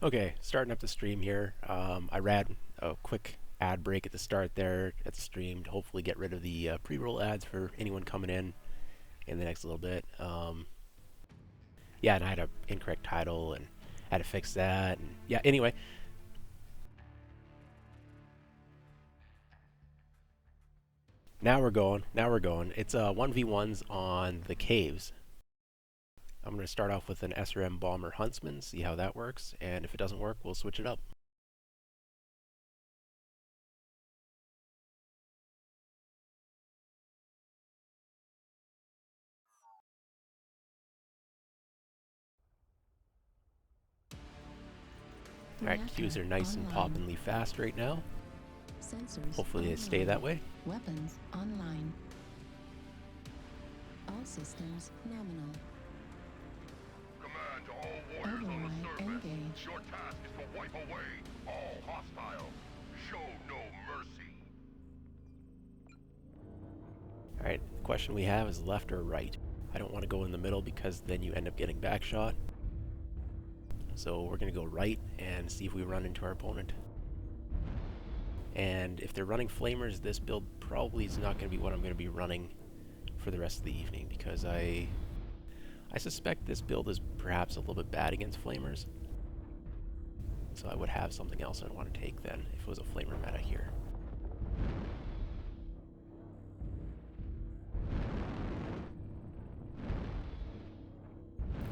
Okay, starting up the stream here. I ran a quick ad break at the start there at the stream to hopefully get rid of the pre-roll ads for anyone coming in the next little bit. Yeah, and I had an incorrect title and had to fix that. And yeah, anyway, now we're going. Now we're going. It's 1v1s on the caves. I'm going to start off with an SRM Bomber Huntsman, see how that works, and if it doesn't work, we'll switch it up. Alright, Qs are nice and poppingly fast right now. Sensors Hopefully they online. stay that way. Weapons online. All systems nominal. Command to all warriors on the Override surface. engaged. Your task is to wipe away all hostiles. Show no mercy. Alright, the question we have is left or right. I don't want to go in the middle because then you end up getting backshot. So we're going to go right and see if we run into our opponent. And if they're running flamers, this build probably is not going to be what I'm going to be running for the rest of the evening because I suspect this build is perhaps a little bit bad against flamers. So I would have something else I'd want to take then if it was a flamer meta here.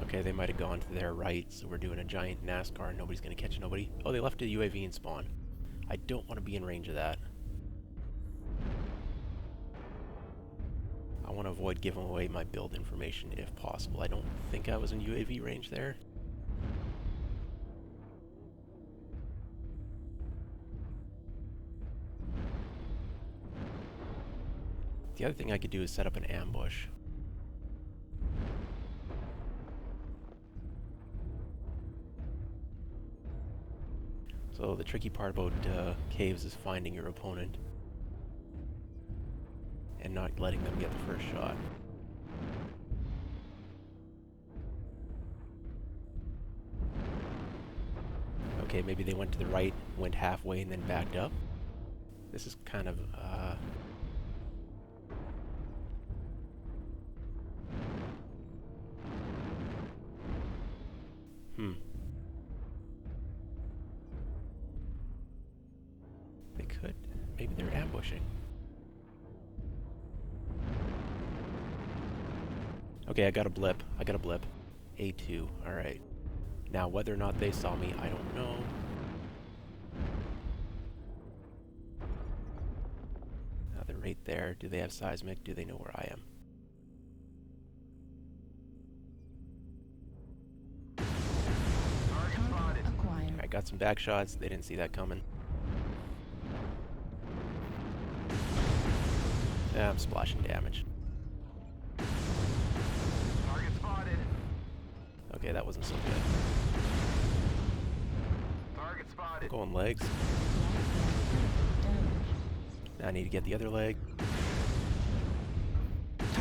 Okay, they might have gone to their right, so we're doing a giant NASCAR. Nobody's going to catch nobody. Oh, they left a UAV and spawn. I don't want to be in range of that. I want to avoid giving away my build information if possible. I don't think I was in UAV range there. The other thing I could do is set up an ambush. So the tricky part about caves is finding your opponent and not letting them get the first shot. Okay, maybe they went to the right, went halfway, and then backed up. This is kind of They could. Maybe they're ambushing. Okay, I got a blip. I got a blip. A2. Alright. Now, whether or not they saw me, I don't know. Now, they're right there. Do they have seismic? Do they know where I am? Target acquired. I got some back shots. They didn't see that coming. Yeah, I'm splashing damage. Target spotted. Okay, that wasn't so good. Target I'm spotted. going legs. Damage. Now I need to get the other leg. Target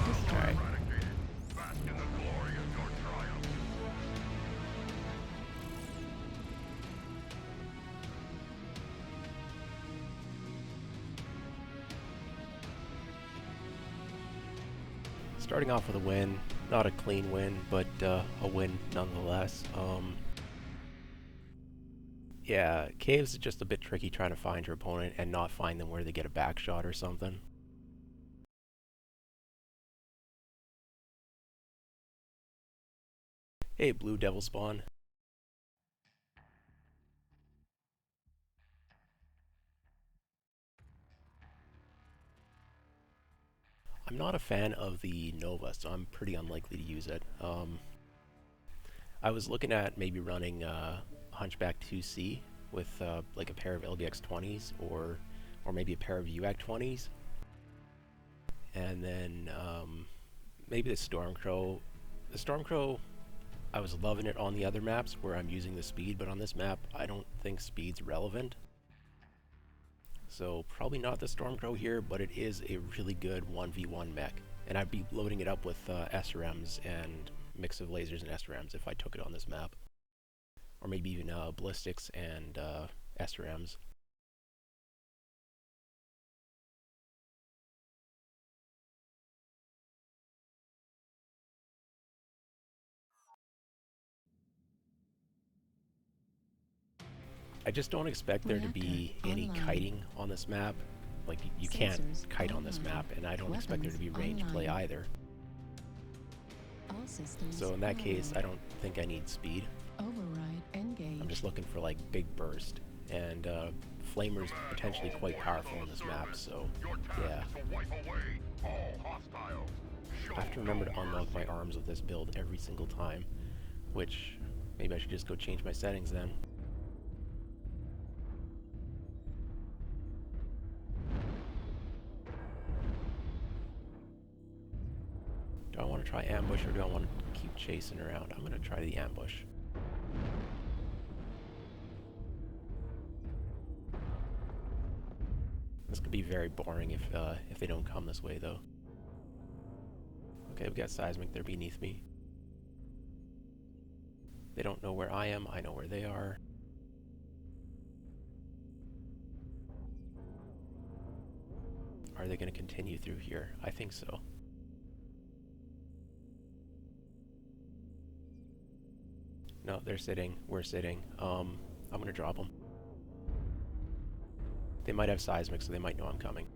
destroyed. Alright. Eradicated. Bask in the glory of your triumph. Starting off with a win. Not a clean win, but a win nonetheless. Yeah, caves is just a bit tricky trying to find your opponent and not find them where they get a back shot or something. Hey, blue devil spawn. I'm not a fan of the Nova, so I'm pretty unlikely to use it. I was looking at maybe running Hunchback 2C with like a pair of LBX-20s or maybe a pair of UAC-20s. And then maybe the Stormcrow. The Stormcrow, I was loving it on the other maps where I'm using the speed, but on this map, I don't think speed's relevant. So probably not the Stormcrow here, but it is a really good 1v1 mech. And I'd be loading it up with SRMs and mix of lasers and SRMs if I took it on this map. or maybe even ballistics and SRMs. I just don't expect there to Reactor be any online. kiting on this map. Like, you can't Sensors kite on this online. map, and I don't expect there to be Weapons range play online. either. All systems So in that case, I nominal. don't think I need speed. Override engaged. I'm just looking for like big burst, and Flamer's potentially quite powerful on this map, so yeah. To wipe away all hostiles. Show I have to remember no to unlock my mercy. arms with this build every single time, which maybe I should just go change my settings then. Do I want to try ambush or do I want to keep chasing around? I'm going to try the ambush. This could be very boring if they don't come this way though. Okay, we got seismic, they're beneath me. They don't know where I am, I know where they are. Are they going to continue through here? I think so. No, they're sitting, we're sitting. I'm going to drop them. They might have seismic, so they might know I'm coming.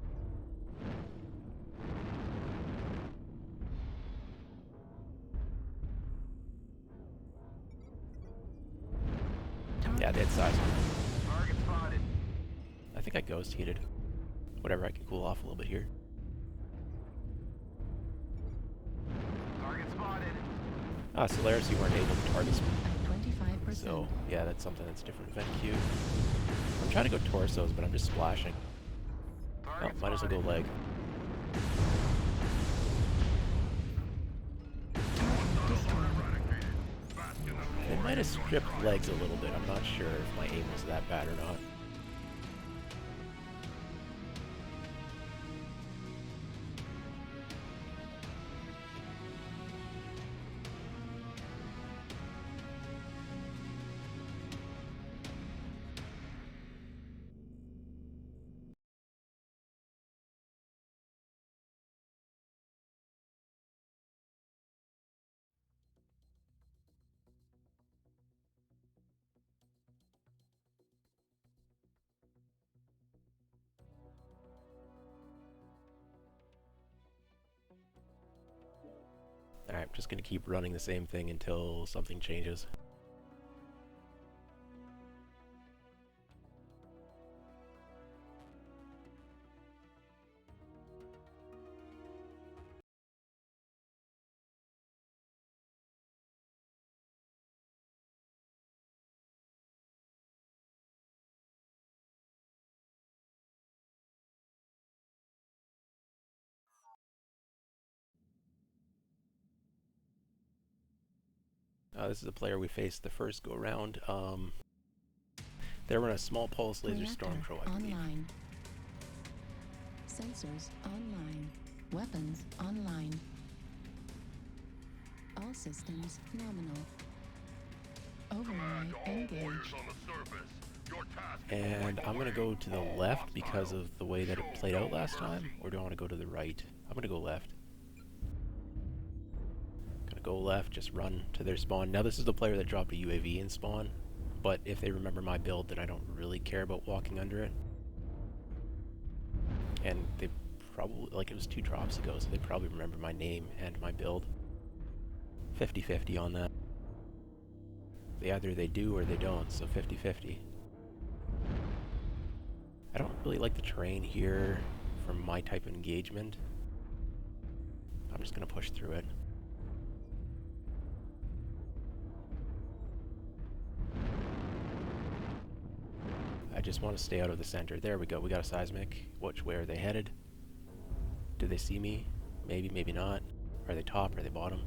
Yeah, they had seismic. Target spotted. I think I ghost heated. Whatever, I can cool off a little bit here. Target spotted. Ah, Solaris, you weren't able to target me. At 25%. So, yeah, that's something that's different. Event queue. I'm trying to go torsos, but I'm just splashing. Oh, Target might as well go leg. Target destroyed. Eradicated. Bastion of They might have stripped legs a little bit. I'm not sure if my aim was that bad or not. Alright, I'm just gonna keep running the same thing until something changes. This is a player we faced the first go round. They were in a small pulse laser Reactor Stormcrow, I believe. online. Sensors online. Weapons online. All systems nominal. Override all warriors engaged. on the surface. Your task is to And wipe I'm gonna away go to the all left because hostiles. of the way that it played Show out no last time, mercy. or do I want to go to the right? I'm gonna go left. Gonna go left, just run to their spawn. Now this is the player that dropped a UAV in spawn, but if they remember my build, then I don't really care about walking under it. And they probably, like, it was 2 drops ago, so they probably remember my name and my build. 50-50 on that. Either they do or they don't, so 50-50. I don't really like the terrain here for my type of engagement. I'm just gonna push through it. I just want to stay out of the center. There we go, we got a seismic. Which way are they headed? Do they see me? Maybe, maybe not. Are they top? Are they bottom?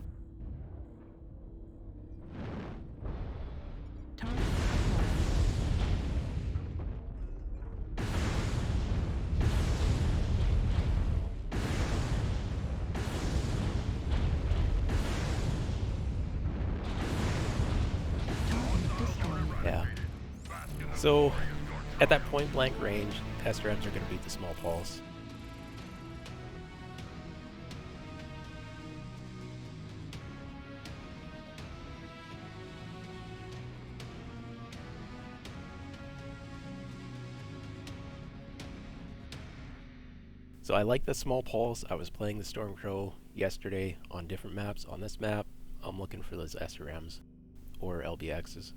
Target acquired. Target destroyed. So, at that point blank range, SRMs are going to beat the small pulse. So I like the small pulse. I was playing the Stormcrow yesterday on different maps. On this map, I'm looking for those SRMs or LBXs.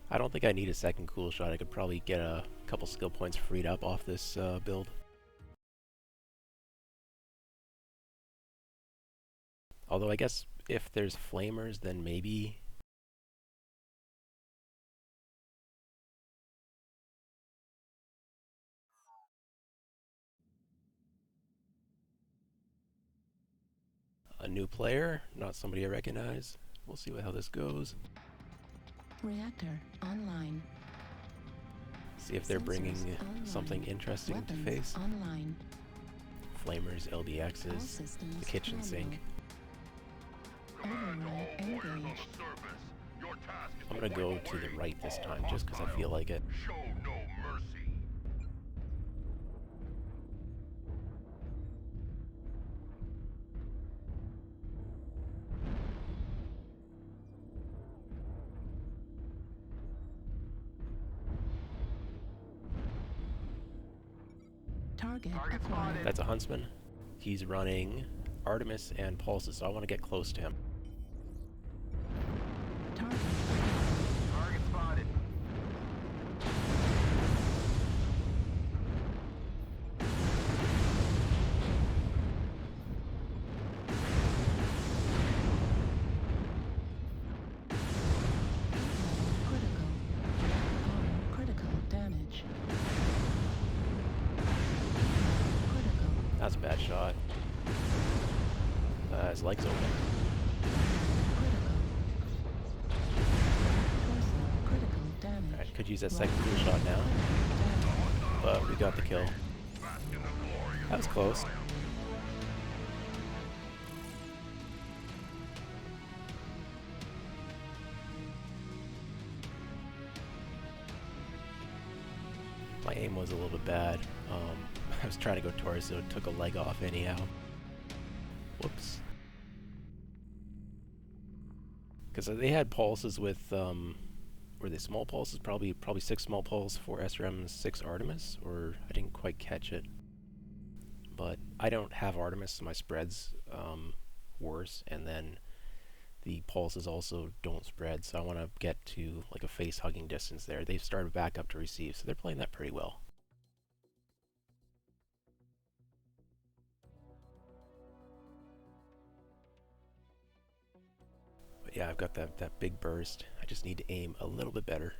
I don't think I need a second cool shot. I could probably get a couple skill points freed up off this build. Although I guess if there's flamers, then maybe... a new player, not somebody I recognize. We'll see how this goes. Reactor online. See if they're bringing something interesting to face. Online. Flamers, LBXs, the kitchen sink. Override engaged. I'm gonna go to the right this time, just because I feel like it. Show no mercy. Target acquired. That's a huntsman. He's running Artemis and Pulses, so I want to get close to him. Target. Target spotted. Critical. Critical damage. Critical. That's a bad shot. His leg's open. Critical damage. Alright, could use that second cool shot now. But we got the kill. That was close. My aim was a little bit bad. I was trying to go torso, took a leg off anyhow. Whoops. Because they had pulses with, were they small pulses? Probably 6 small pulses, 4 SRM, 6 Artemis, or I didn't quite catch it. But I don't have Artemis, so my spread's worse, and then the pulses also don't spread, so I want to get to like a face-hugging distance there. They've started back up to receive, so they're playing that pretty well. But yeah, I've got that big burst. I just need to aim a little bit better.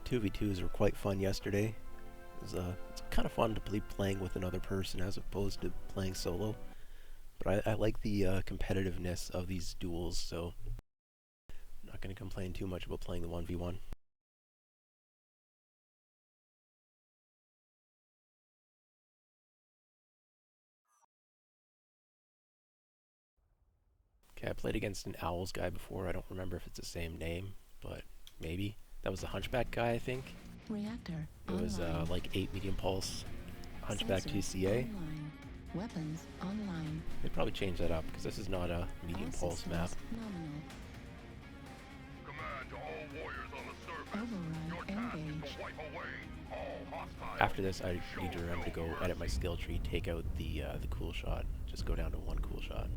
Two v 2s were quite fun yesterday. It's kind of fun to be playing with another person as opposed to playing solo. But I like the competitiveness of these duels, so I'm not going to complain too much about playing the 1v1. Okay, I played against an Owls guy before. I don't remember if it's the same name, but maybe. That was the Hunchback guy, I think. Reactor. It was like 8 medium pulse Hunchback TCA. Online. Weapons online. They probably changed that up because this is not a medium All pulse map. systems nominal. warriors on the surface. Your Override task is engaged. to wipe away all hostiles. After this, I need to remember to go edit my skill tree, take out the cool shot, just go down to 1 cool shot.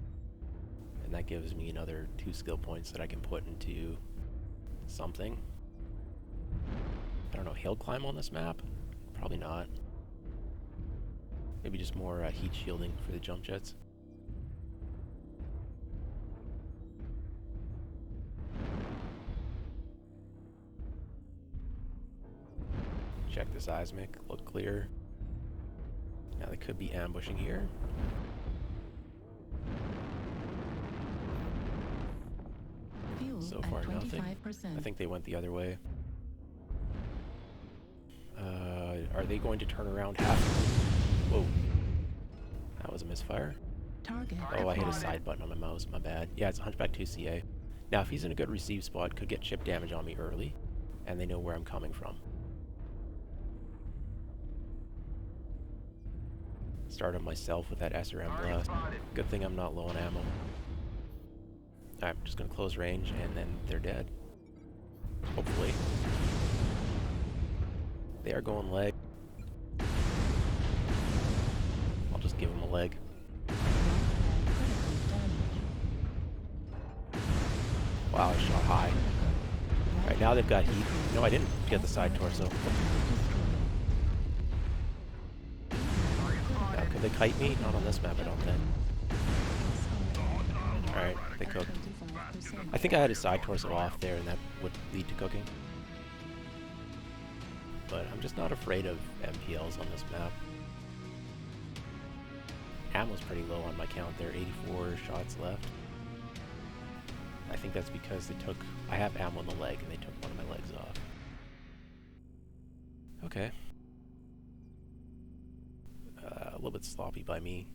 And that gives me another 2 skill points that I can put into something. I don't know, hill climb on this map? Probably not. Maybe just more heat shielding for the jump jets. Check the seismic, look clear. Now they could be ambushing here. Fuel So at far nothing. 25%. I think they went the other way. Are they going to turn around half? Whoa. That was a misfire. Target Oh, I hit a acquired. side button on my mouse, my bad. Yeah, it's a Hunchback 2 CA. Now, if he's in a good receive spot, could get chip damage on me early, and they know where I'm coming from. Start on myself with that SRM blast. Good thing I'm not low on ammo. Alright, I'm just gonna close range, and then they're dead. Hopefully. They are going leg. I'll just give them a leg. Wow, I shot high. Alright, now they've got heat. No, I didn't get the side torso. Now, could they kite me? Not on this map, I don't think. Alright, they cooked. I think I had a side torso off there, and that would lead to cooking. But I'm just not afraid of MPLs on this map. Ammo's pretty low on my count there, 84 shots left. I think that's because they took... I have ammo in the leg, and they took one of my legs off. Okay. A little bit sloppy by me.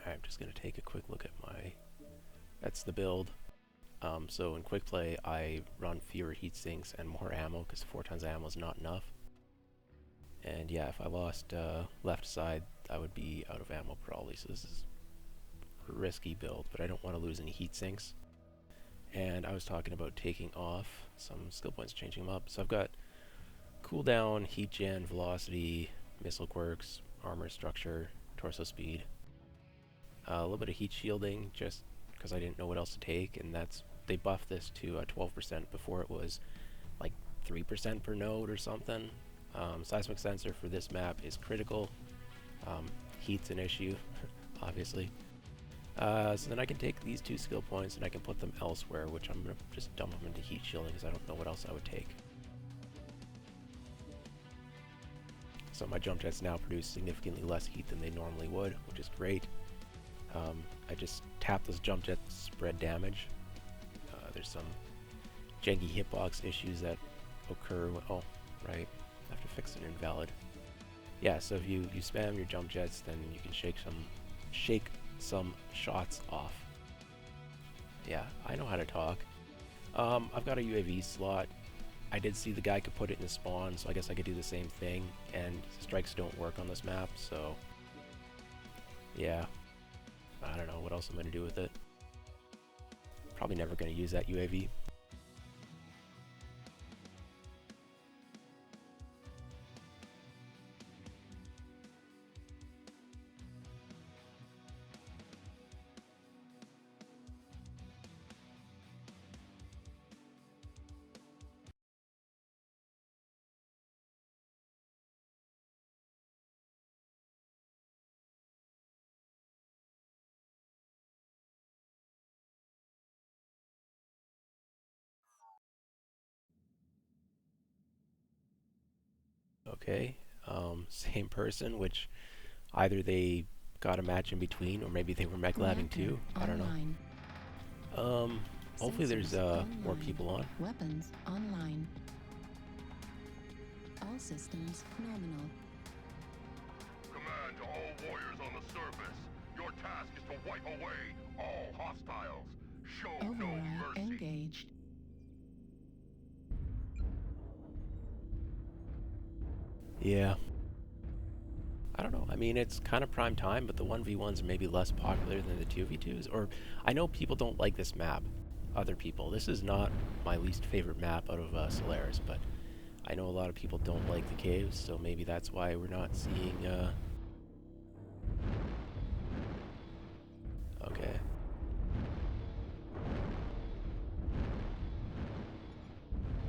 Alright, I'm just going to take a quick look at my... That's the build. So in quick play, I run fewer heat sinks and more ammo, because 4 tons of ammo is not enough. And yeah, if I lost left side, I would be out of ammo probably, so this is a risky build, but I don't want to lose any heat sinks. And I was talking about taking off some skill points, changing them up. So I've got cooldown, heat gen, velocity, missile quirks, armor structure, torso speed. A little bit of heat shielding, just because I didn't know what else to take, and that's they buffed this to 12%. Before it was like 3% per node or something. Seismic sensor for this map is critical. Heat's an issue, obviously. So then I can take these 2 skill points and I can put them elsewhere, which I'm going to just dump them into heat shielding because I don't know what else I would take. So my jump jets now produce significantly less heat than they normally would, which is great. I just tap those jump jets, spread damage. There's some janky hitbox issues that occur when, oh, right, I have to fix an invalid. Yeah, so if you spam your jump jets, then you can shake some shots off. Yeah, I know how to talk. I've got a UAV slot. I did see the guy could put it in his spawn, so I guess I could do the same thing, and strikes don't work on this map, so yeah. I don't know what else I'm going to do with it. Probably never going to use that UAV. Okay, same person, which either they got a match in between, or maybe they were mech labbing too. I don't know. Hopefully there's more people on. Weapons online. All systems nominal. on the surface. Your task is to wipe away all hostiles. Show no Override mercy. engaged. Yeah. I don't know. I mean, it's kind of prime time, but the 1v1s are maybe less popular than the 2v2s. Or, I know people don't like this map. Other people. This is not my least favorite map out of Solaris, but I know a lot of people don't like the caves, so maybe that's why we're not seeing, Okay.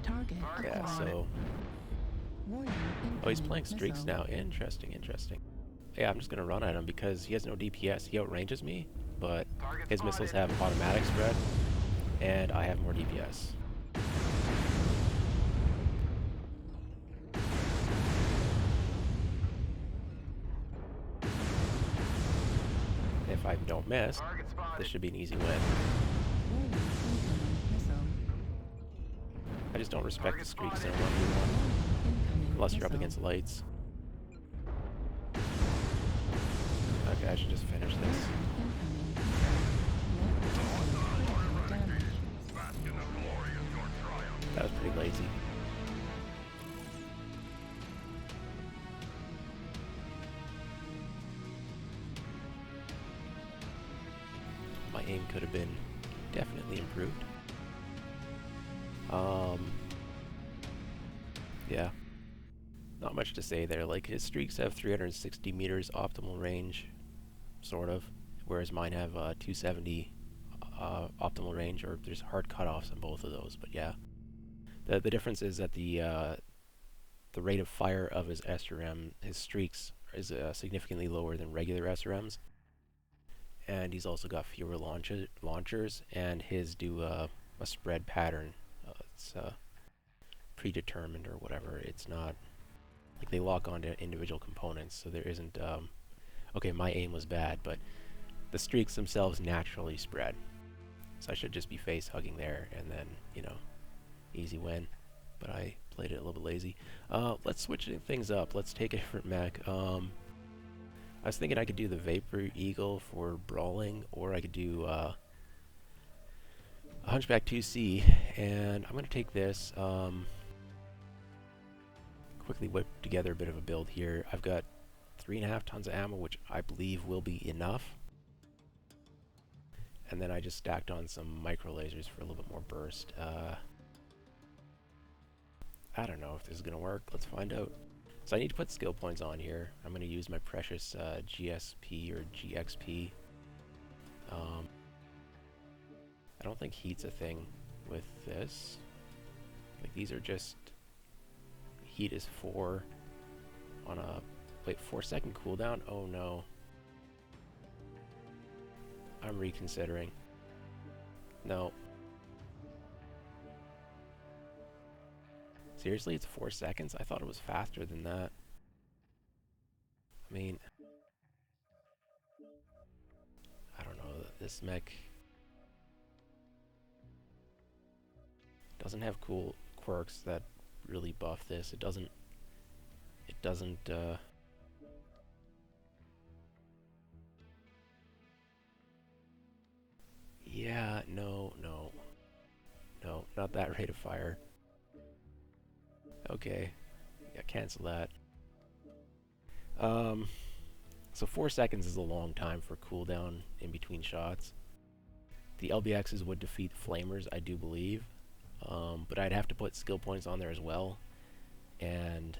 Target Yeah, acquired. so... Warning, Oh, he's incoming playing streaks missile. now. Interesting, interesting. Yeah, I'm just gonna run at him because he has no DPS. He outranges me, but his missiles have automatic spread, and I have more DPS. If I don't miss, this should be an easy win. Warning, incoming missile. I just don't respect the streaks in a 1v1, Warning, incoming unless you're up missile. against lights. Okay, I should just finish this. Incoming missile. Net critical damage. Bask in the glory of your triumph. That was pretty lazy. My aim could have been definitely improved. Yeah. Not much to say there. Like, his streaks have 360 meters optimal range, sort of, whereas mine have 270 optimal range, or there's hard cutoffs on both of those, but yeah. The difference is that the rate of fire of his SRM, his streaks, is significantly lower than regular SRMs. And he's also got fewer launchers, and his do a spread pattern. It's predetermined or whatever. It's not like they lock onto individual components, so there isn't. Okay, my aim was bad, but the streaks themselves naturally spread. So I should just be face hugging there, and then, you know, easy win. But I played it a little bit lazy. Let's switch things up. Let's take a different mech. I was thinking I could do the Vapor Eagle for brawling, or I could do a Hunchback 2C, and I'm going to take this. Quickly whip together a bit of a build here. I've got 3.5 tons of ammo, which I believe will be enough. And then I just stacked on some micro lasers for a little bit more burst. I don't know if this is going to work. Let's find out. So I need to put skill points on here. I'm going to use my precious GSP or GXP. I don't think heat's a thing with this. Like, these are just... Heat is 4 on a... Wait, 4-second cooldown? Oh no. I'm reconsidering. No. Seriously, it's 4 seconds? I thought it was faster than that. I mean... I don't know, this mech... doesn't have cool quirks that really buff this. It doesn't... Yeah, no, not that rate of fire. Okay, yeah, cancel that. So 4 seconds is a long time for cooldown in between shots. The LBXs would defeat Flamers, I do believe, but I'd have to put skill points on there as well, and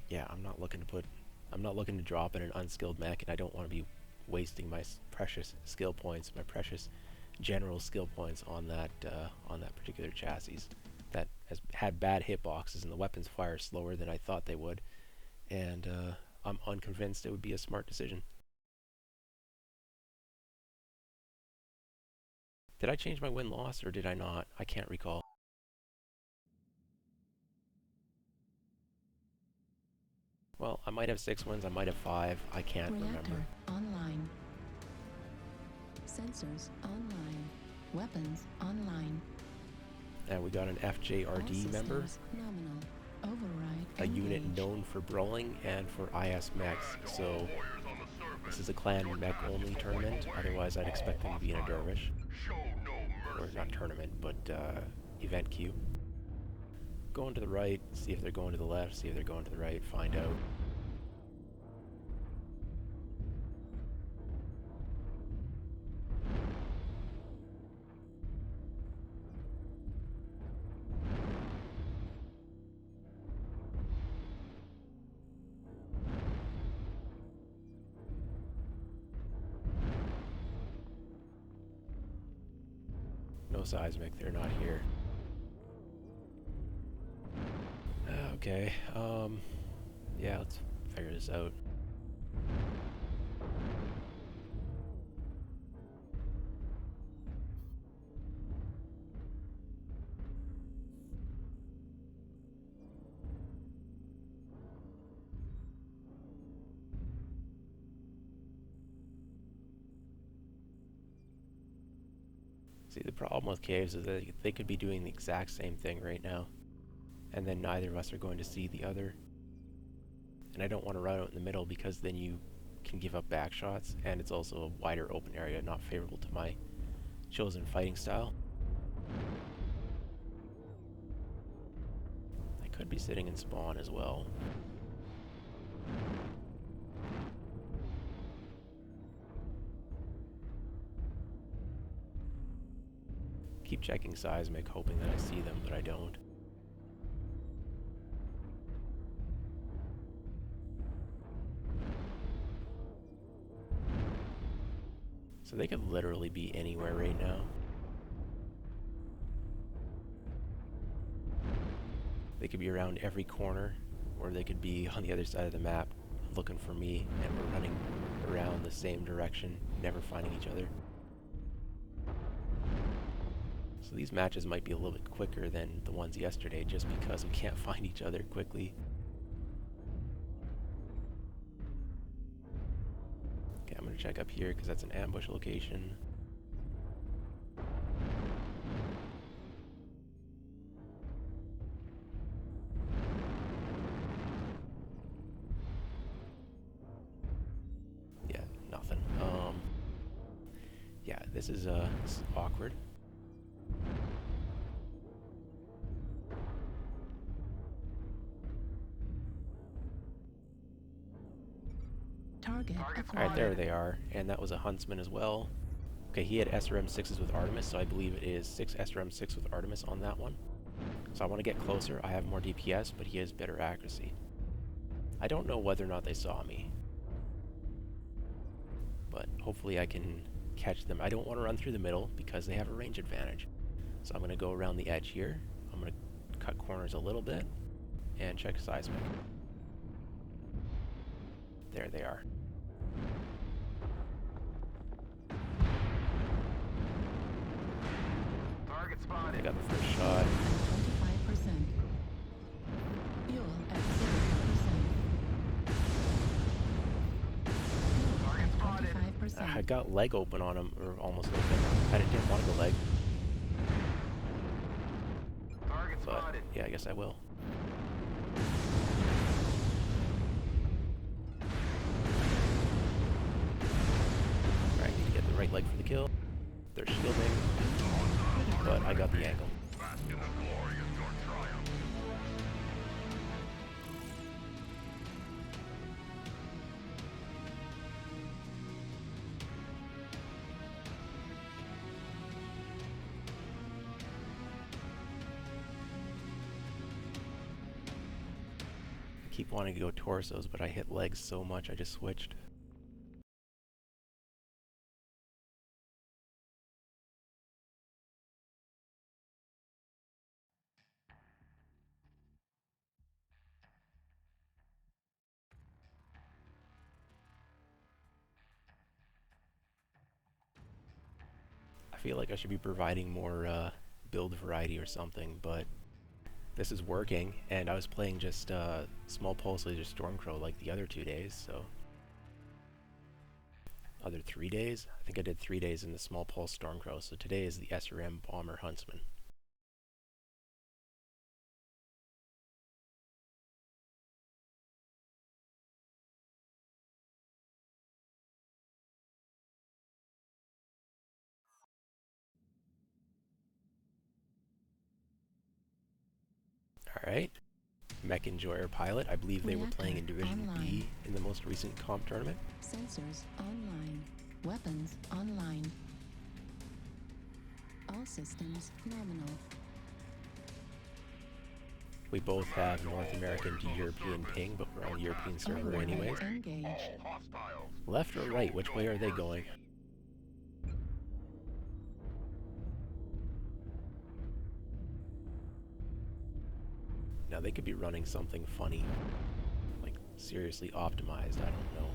yeah, I'm not looking to drop in an unskilled mech, and I don't want to be wasting my precious skill points, my precious general skill points on that particular chassis that has had bad hitboxes, and the weapons fire slower than I thought they would, and I'm unconvinced it would be a smart decision. Did I change my win-loss, or did I not? I can't recall. Well, I might have 6 wins, I might have 5, I can't remember. Reactor online. Sensors online. Weapons online. And we got an All FJRD member. systems nominal. Override a unit Engage. known for brawling and for IS mechs, so Warriors on the this surface. is a clan Your mech task is only to wipe tournament, away otherwise I'd all expect them to be in a hostiles. dervish. Show no Or mercy. not tournament, but event queue. Going to the right, see if they're going to the left, see if they're going to the right, find out. No seismic, they're not here. Okay, yeah, let's figure this out. See, the problem with caves is that they could be doing the exact same thing right now, and then neither of us are going to see the other. And I don't want to run out in the middle because then you can give up back shots, and it's also a wider open area, not favorable to my chosen fighting style. I could be sitting in spawn as well. Keep checking seismic, hoping that I see them, but I don't. So they could literally be anywhere right now. They could be around every corner, or they could be on the other side of the map looking for me, and we're running around the same direction, never finding each other. So these matches might be a little bit quicker than the ones yesterday just because we can't find each other quickly. Okay, I'm gonna check up here because that's an ambush location. Yeah, nothing. Yeah, this is awkward. Target Alright, there acquired. they are. And that was a Huntsman as well. Okay, he had SRM6s with Artemis, so I believe it is 6 SRM6 with Artemis on that one. So I want to get closer. I have more DPS, but he has better accuracy. I don't know whether or not they saw me, but hopefully I can catch them. I don't want to run through the middle because they have a range advantage. So I'm going to go around the edge here. I'm going to cut corners a little bit and check seismic. There they are. Target I spotted. got the first shot. 25%. Fuel at 0%. Target spotted. 25%. I got leg open on him, or almost open. I didn't want to go leg, Target but spotted. yeah, I guess I will. Alright, need to get the right leg for the kill. They're shielding, but I got the angle. Bask in the glory of your triumph. I keep wanting to go torsos, but I hit legs so much I just switched. I feel like I should be providing more build variety or something, but this is working, and I was playing just small pulse laser Stormcrow like the other 2 days, so other 3 days? I think I did 3 days in the small pulse Stormcrow, so today is the SRM Bomber Huntsman. Alright. MechWarrior pilot. I believe they were playing in Reactor Division online. B in the most recent comp tournament. Sensors online. Weapons online. All systems nominal. We both have North American to European ping, but we're on European server Override anyways. engaged. All hostiles. Left or right? Which way are they going? Now they could be running something funny, like seriously optimized. I don't know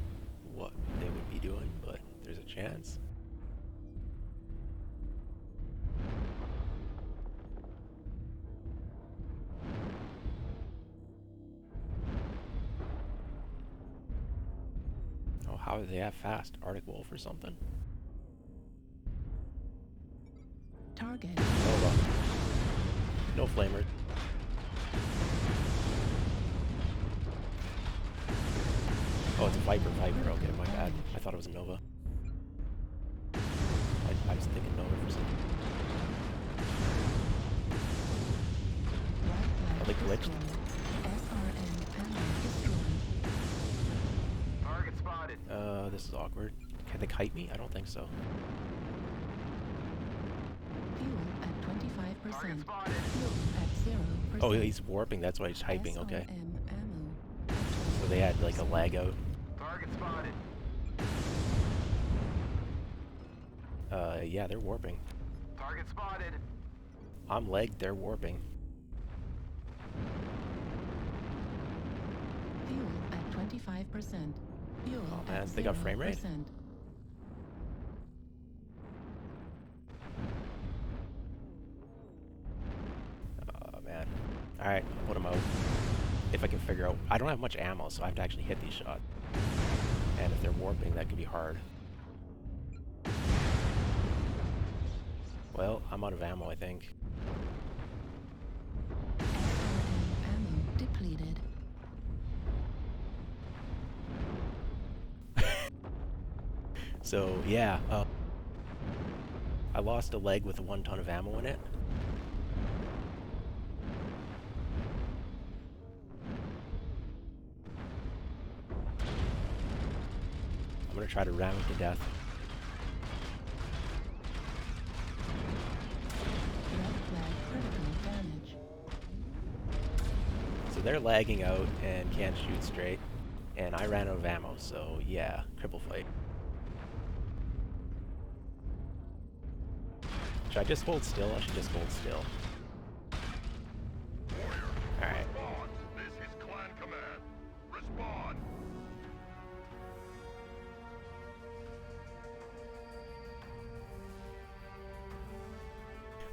what they would be doing, but there's a chance. Oh, how are they that fast? Arctic Wolf or something? Target. Nova. No flamers. Oh, it's a Viper. Okay, my bad. I thought it was a Nova. I was thinking Nova for some. Are they glitched? SRM panel destroyed. Target spotted. This is awkward. Can they kite me? I don't think so. Fuel at 25%. Target spotted. Fuel at 0%. Oh, he's warping. That's why he's typing. Okay. SRM ammo at So they had like a lag out. Target spotted. Yeah, they're warping. Target spotted. I'm lagged. They're warping. Fuel at 25%. Fuel Oh, man, at they got frame rate? 0%. Oh man. All right, I'll put them out. If I can figure out. I don't have much ammo, so I have to actually hit these shots. And if they're warping, that could be hard. Well, I'm out of ammo, I think. SRM ammo depleted. So yeah, I lost a leg with 1 ton of ammo in it. I'm gonna try to ram it to death. Red flag critical damage. So they're lagging out and can't shoot straight. And I ran out of ammo, so yeah, cripple fight. Should I just hold still? I should just hold still. Alright. Respond. This is Clan Command. Respond.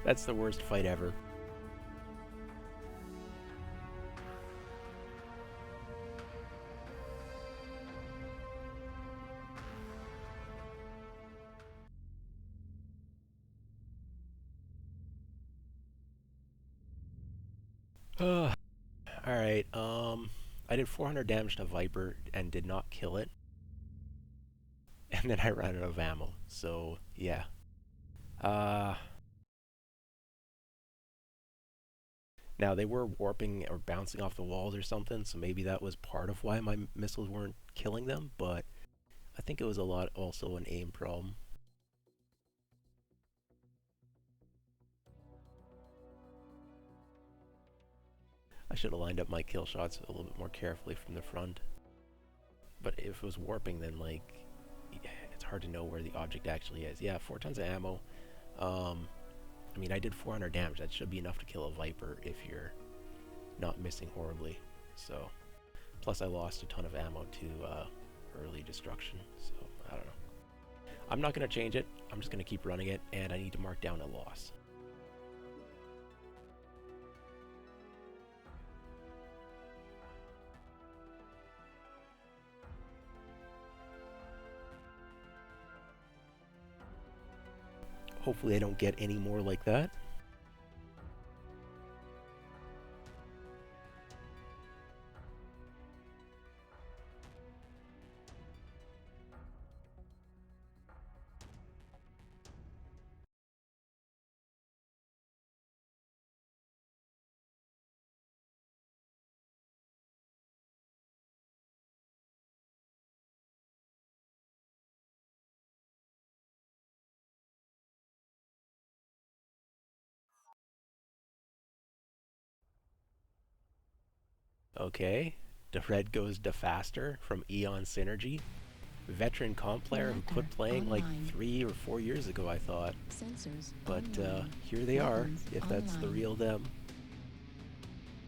That's the worst fight ever. Alright, I did 400 damage to Viper and did not kill it. And then I ran out of ammo, so yeah. Now they were warping or bouncing off the walls or something, so maybe that was part of why my missiles weren't killing them, but I think it was a lot also an aim problem. I should have lined up my kill shots a little bit more carefully from the front. But if it was warping, then like, it's hard to know where the object actually is. Yeah, 4 tons of ammo. I mean, I did 400 damage. That should be enough to kill a Viper if you're not missing horribly. So, plus I lost a ton of ammo to early destruction. So, I don't know. I'm not going to change it. I'm just going to keep running it, and I need to mark down a loss. Hopefully I don't get any more like that. Okay. The red goes to faster from Eon Synergy. Veteran comp player who quit Reactor playing like online. 3 or 4 years ago, I thought. Sensors But online. here they are, Weapons if that's the online. real them.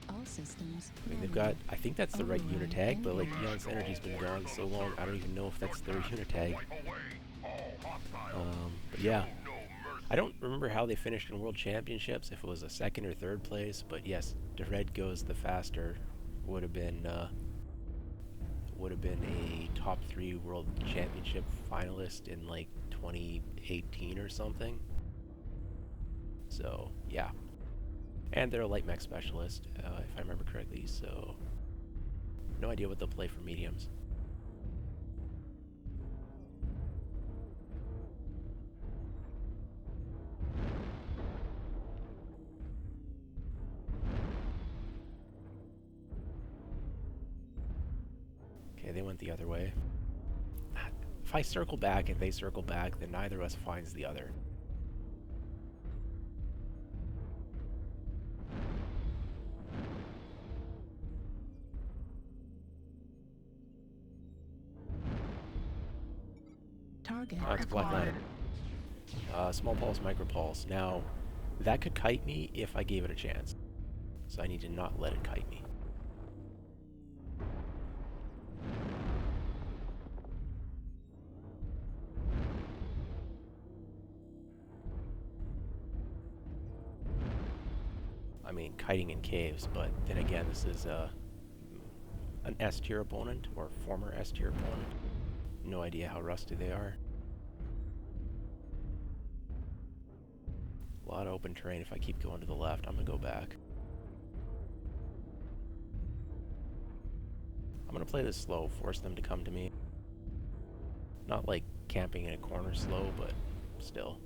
All systems I mean, they've normal. got, I think that's the right unit Override tag, but like engaged. Eon Synergy's been gone so long, I don't even know if that's their unit tag. Wipe away all hostiles. But yeah. Show no mercy. I don't remember how they finished in World Championships, if it was a second or third place, but yes, the red goes the faster. Would have been a top 3 World Championship finalist in like 2018 or something. So yeah, and they're a light mech specialist, if I remember correctly. So no idea what they'll play for mediums. Okay, they went the other way. If I circle back and they circle back, then neither of us finds the other. Target Oh, it's Black acquired. Lantern. Small pulse, micro pulse. Now, that could kite me if I gave it a chance. So I need to not let it kite me. I mean, kiting in caves, but then again, this is an S tier opponent, or former S tier opponent. No idea how rusty they are. A lot of open terrain. If I keep going to the left, I'm going to go back. I'm going to play this slow, force them to come to me. Not like camping in a corner slow, but still.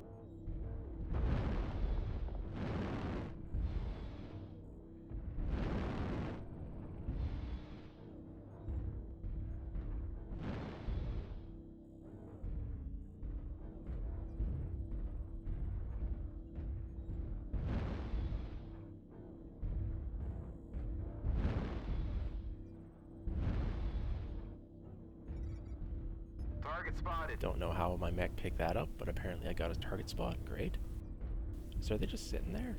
Target spotted. Don't know how my mech picked that up, but apparently I got a target spot. Great. So are they just sitting there?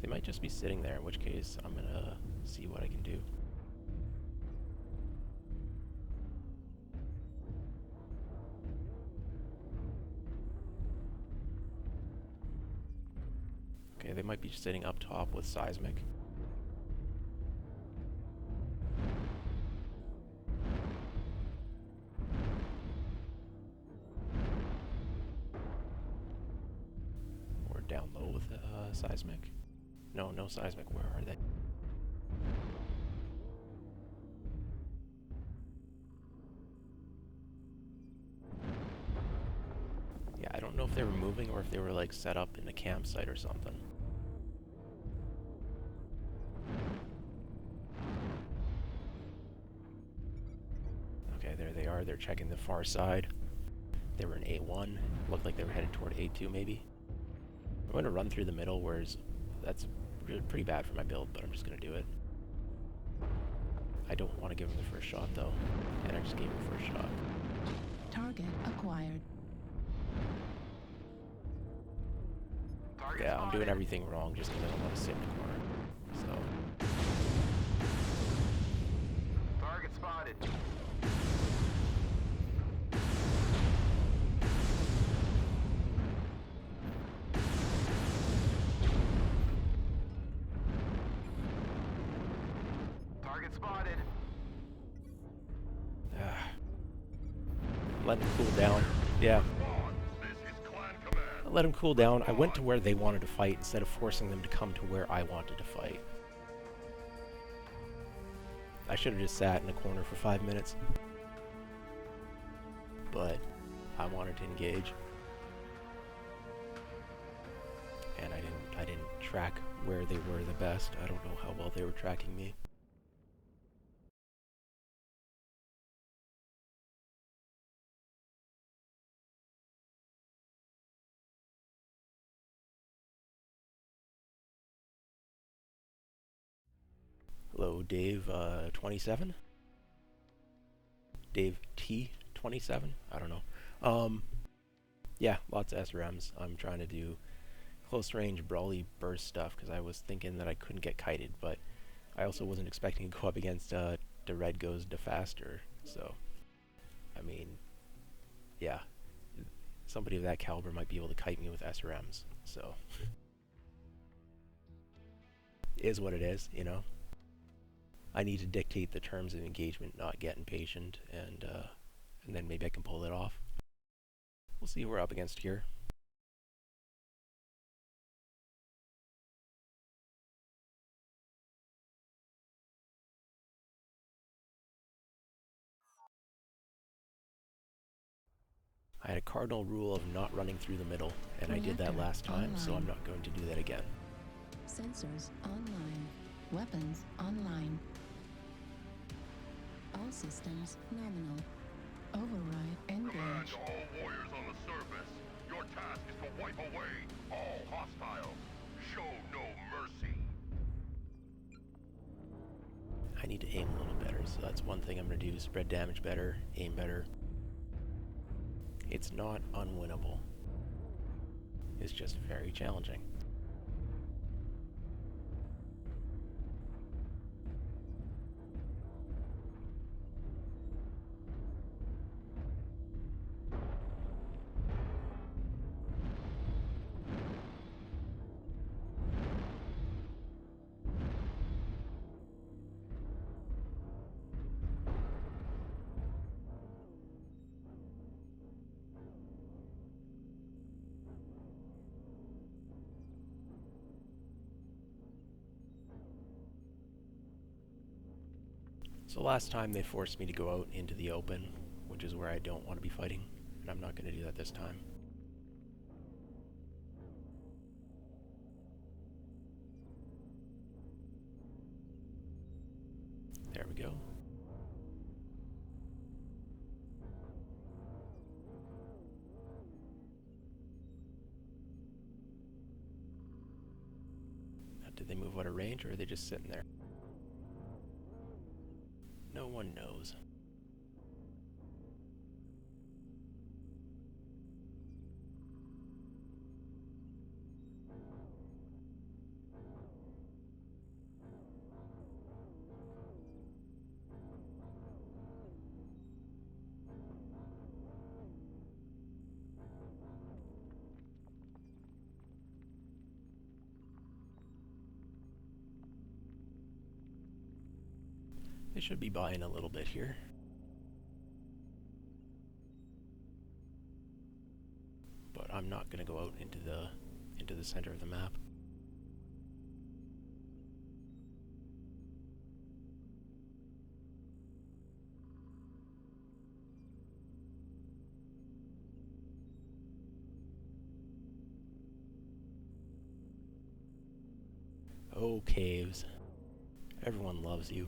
They might just be sitting there, in which case I'm going to see what I can do. Okay, they might be sitting up top with seismic. Or down low with seismic. No, no seismic. Where are they? Yeah, I don't know if they were moving or if they were like set up in a campsite or something. Okay, there they are. They're checking the far side. They were in A1. Looked like they were headed toward A2 maybe. I'm going to run through the middle, whereas that's pretty bad for my build, but I'm just going to do it. I don't want to give him the first shot though, and I just gave him the first shot. Target acquired. Target Yeah, I'm spotted. doing everything wrong just because I don't want to sit in the corner. So, Target spotted. Target spotted. let him cool down. Yeah, Spawn, this is Clan Command. let him cool down. I went to where they wanted to fight instead of forcing them to come to where I wanted to fight. I should have just sat in a corner for 5 minutes. But I wanted to engage. And I didn't track where they were the best. I don't know how well they were tracking me. Hello, Dave 27? Dave T27? I don't know. Yeah, lots of SRMs. I'm trying to do close range brawly burst stuff because I was thinking that I couldn't get kited, but I also wasn't expecting to go up against the red goes to faster. So, I mean, yeah, somebody of that caliber might be able to kite me with SRMs. So, is what it is, you know. I need to dictate the terms of engagement, not get impatient, and then maybe I can pull it off. We'll see who we're up against here. I had a cardinal rule of not running through the middle, and I did that Reactor last time, so I'm online. not going to do that again. Sensors online. Weapons online. All systems nominal. Override Command engaged. to all warriors on the surface. Your task is to wipe away all hostiles. Show no mercy. I need to aim a little better, so that's one thing I'm going to do. Spread damage better, aim better. It's not unwinnable. It's just very challenging. So last time they forced me to go out into the open, which is where I don't want to be fighting, and I'm not going to do that this time. There we go. Now, did they move out of range, or are they just sitting there? No one knows. They should be buying a little bit here. But I'm not going to go out into the center of the map. Oh, caves. Everyone loves you.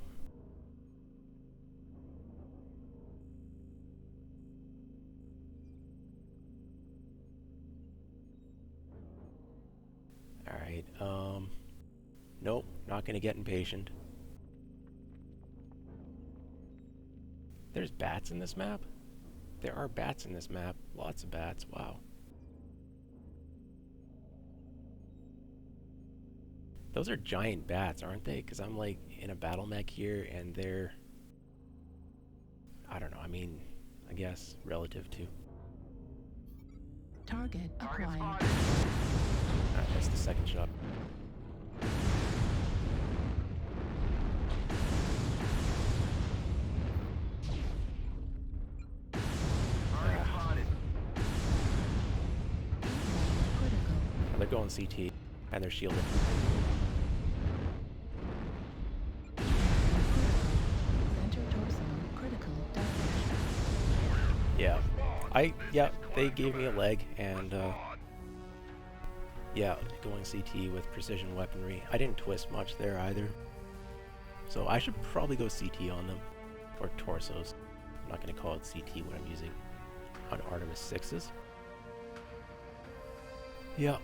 Alright, nope, not gonna get impatient. There's bats in this map? There are bats in this map. Lots of bats, wow. Those are giant bats, aren't they? Because I'm like in a battle mech here and they're... I don't know, I mean, I guess relative to... Target Target acquired. spotted. That's the second shot. Target spotted. Critical. They're going CT, and they're shielded. Center torso critical damage. Yeah, they gave me a leg, and yeah, going CT with precision weaponry. I didn't twist much there either. So I should probably go CT on them, or torsos. I'm not going to call it CT when I'm using on Artemis 6s. Yeah.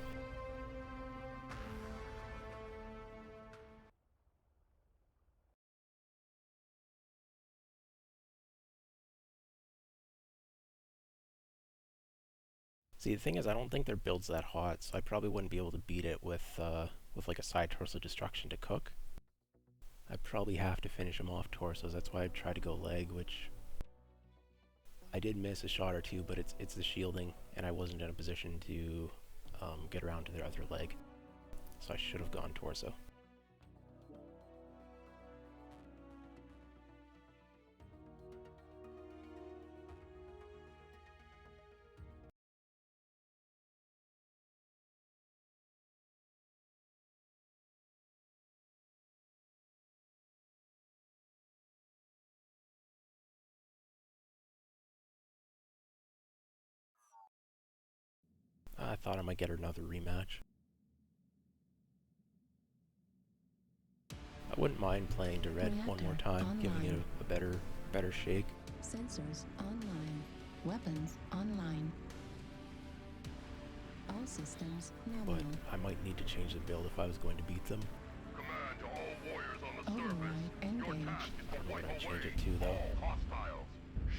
See, the thing is, I don't think their build's that hot, so I probably wouldn't be able to beat it with like a side torso destruction to cook. I'd probably have to finish them off torsos. That's why I tried to go leg, which I did miss a shot or two, but it's the shielding, and I wasn't in a position to get around to their other leg, so I should have gone torso. I thought I might get another rematch. I wouldn't mind playing to red one more Reactor time, giving it online. a better shake. Sensors online. Weapons online. All systems But nominal. I might need to change the build if I was going to beat them. Command to all warriors on the surface. Override Your engaged. task is I to don't know wipe what I'd change away it to, though. all hostiles.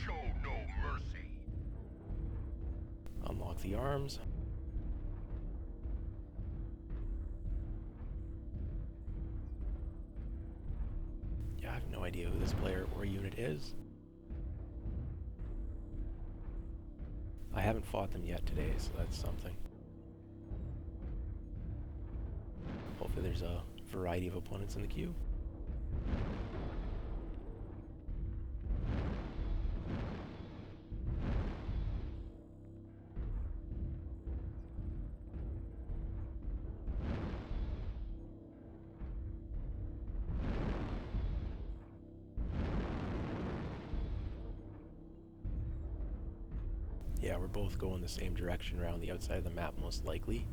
Show no mercy. Unlock the arms. Yeah, I have no idea who this player or unit is. I haven't fought them yet today, so that's something. Hopefully there's a variety of opponents in the queue. Yeah, we're both going the same direction around the outside of the map, most likely.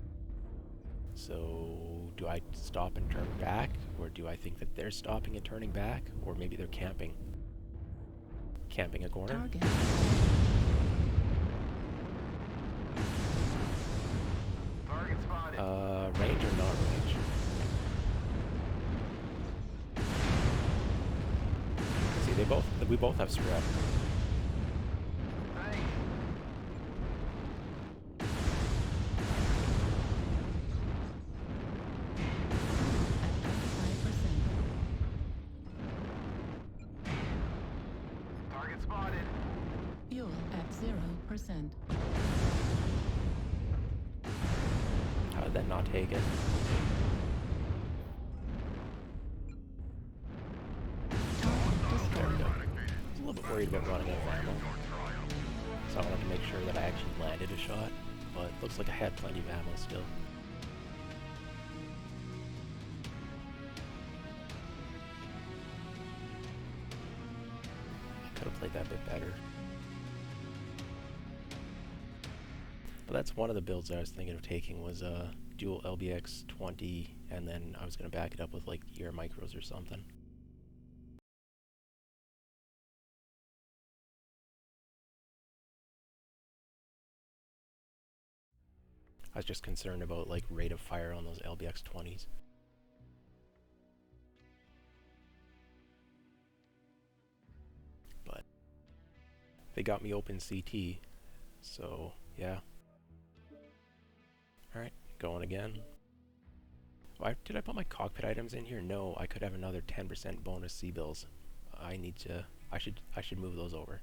So, do I stop and turn back? Or do I think that they're stopping and turning back? Or maybe they're camping. Camping a corner? Target. Target spotted. Range or not range? See, we both have spread. Thanks. At 25%. Target spotted. Fuel at 0%. How did that not take it? Target There we destroyed. go. I was a little bit worried about running out of ammo, so I wanted to make sure that I actually landed a shot, but looks like I had plenty of ammo still. I could have played that bit better. But that's one of the builds I was thinking of taking was dual LBX 20, and then I was going to back it up with like ear micros or something. I was just concerned about like rate of fire on those LBX 20s. But they got me open CT, so yeah. Alright, going again. Did I put my cockpit items in here? No, I could have another 10% bonus C-bills. I should move those over.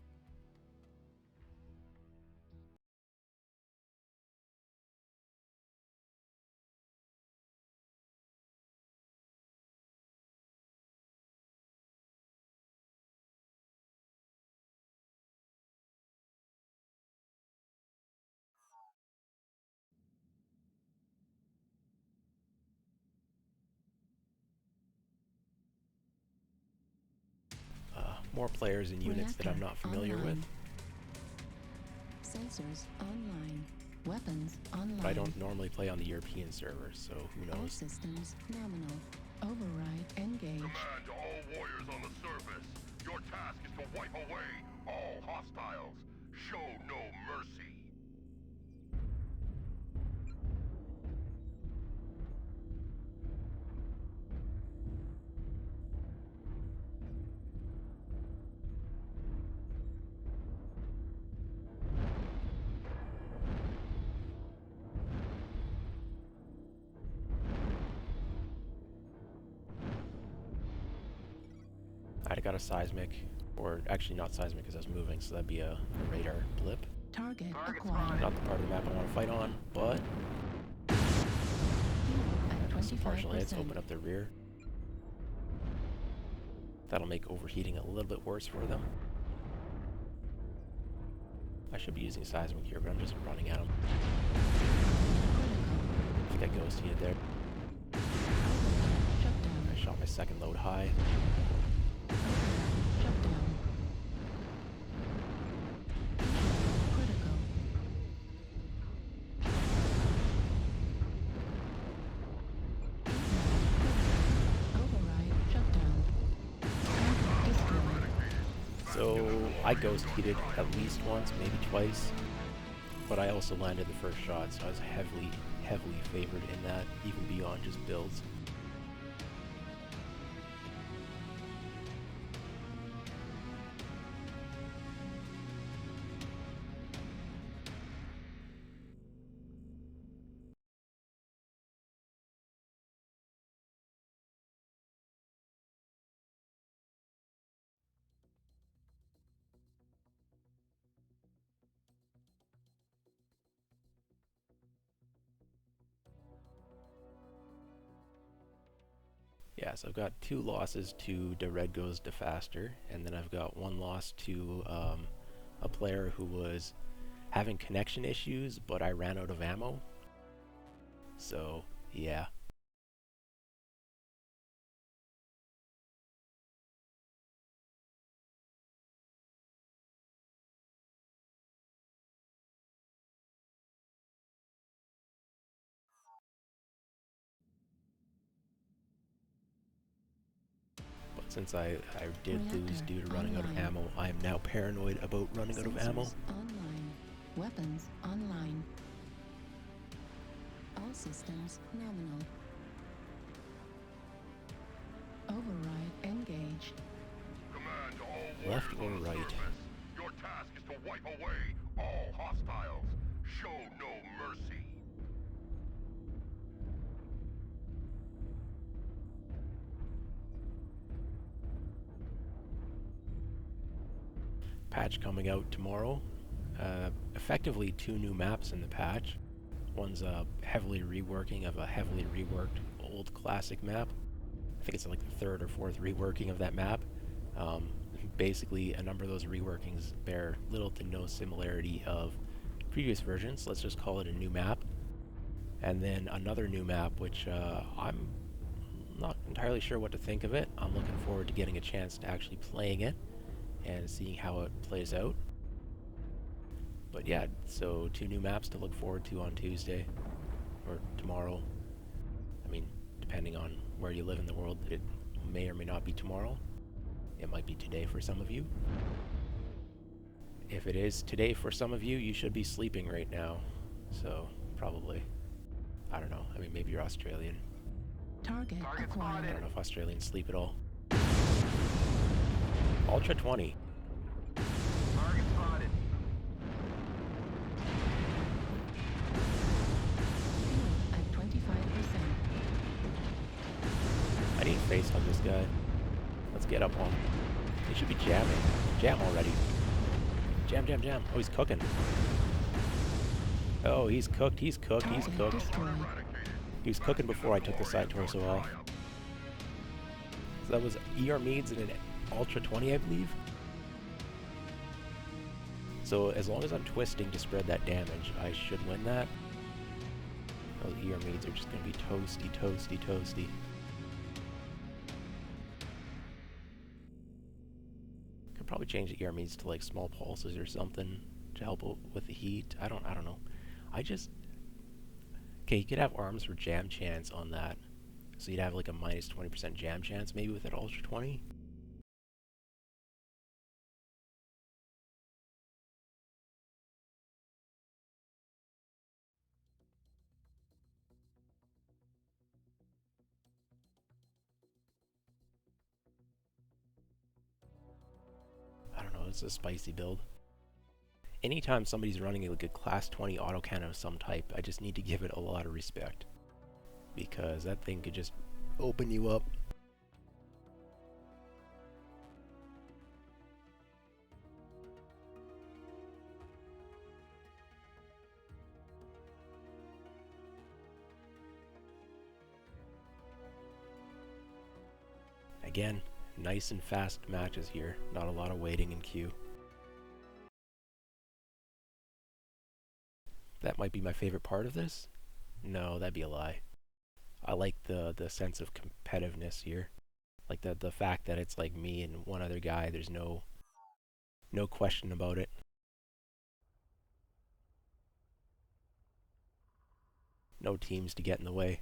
More players and units that I'm Reactor not familiar with. online. Sensors online. Weapons online. But I don't normally play on the European server, so who All knows? systems nominal. Override engaged. Command to all warriors on the surface. Your task is to wipe away all hostiles. Show no mercy. I got a seismic, or actually not seismic because I was moving, so that'd be a radar blip. Target Target acquired. Not the part of the map I want to fight on, but Fuel at some partial hits 25%. open up their rear. That'll make overheating a little bit worse for them. I should be using seismic here, but I'm just running at them. I think I ghost heated there. Shut down. I shot my second load high. Shut down. Critical. Override shut down. Target destroyed. So I ghost heated at least once, maybe twice. But I also landed the first shot, so I was heavily favored in that, even beyond just builds. Yeah, so I've got 2 losses to the Red Goes to Faster, and then I've got 1 loss to a player who was having connection issues, but I ran out of ammo. So, yeah. But since I did lose Reactor due to running out of online. ammo, I am now paranoid about running out of ammo. Sensors online. Weapons online. All systems nominal. Override engaged. Command to all Left warriors or on the right? surface. Your task is to wipe away all hostiles. Show no mercy. Patch coming out tomorrow. Effectively 2 new maps in the patch. One's a heavily reworking of a heavily reworked old classic map. I think it's like the 3rd or 4th reworking of that map. Basically, a number of those reworkings bear little to no similarity of previous versions. Let's just call it a new map. And then another new map, which I'm not entirely sure what to think of it. I'm looking forward to getting a chance to actually playing it and seeing how it plays out. But yeah, so 2 new maps to look forward to on Tuesday, or tomorrow. I mean, depending on where you live in the world, it may or may not be tomorrow. It might be today for some of you. If it is today for some of you, you should be sleeping right now. So, probably. I don't know. I mean, maybe you're Australian. Target Target acquired. I spotted. don't know if Australians sleep at all. Ultra 20. Target spotted. Fuel at 25%. I need to face hug this guy. Let's get up on him. He should be jamming. Jam already. Jam, jam, jam. Oh, he's cooking. Oh, he's cooked, he's cooked, he's Target cooked. destroyed. He was cooking before I took the side torso off. So that was ER Meads and an Ultra 20, I believe. So as long as I'm twisting to spread that damage, I should win that. Those ER Meads are just going to be toasty, toasty, toasty. Could probably change the ER Meads to like small pulses or something to help with the heat. I don't know. Okay, you could have arms for jam chance on that. So you'd have like a minus 20% jam chance maybe with that Ultra 20. I don't know, it's a spicy build. Anytime somebody's running like a class 20 autocannon of some type, I just need to give it a lot of respect. Because that thing could just open you up. Again, nice and fast matches here. Not a lot of waiting in queue. That might be my favorite part of this. No, that'd be a lie. I like the sense of competitiveness here. Like the fact that it's like me and one other guy. There's no question about it. No teams to get in the way.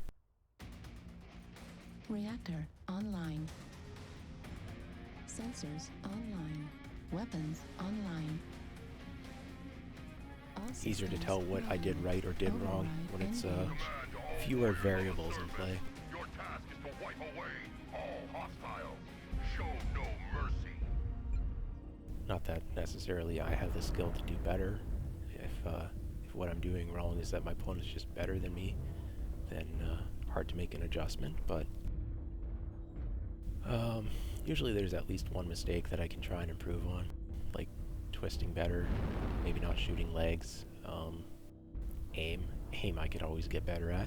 Reactor online. Sensors online. Weapons online. All Easier to systems tell what I did nominal. right or did wrong when it's Engage. fewer variables in play. Your task is to wipe away all hostiles. Show no mercy. Not that necessarily I have the skill to do better. If what I'm doing wrong is that my opponent's just better than me, then hard to make an adjustment. But usually there's at least one mistake that I can try and improve on, like twisting better, maybe not shooting legs, aim I could always get better at.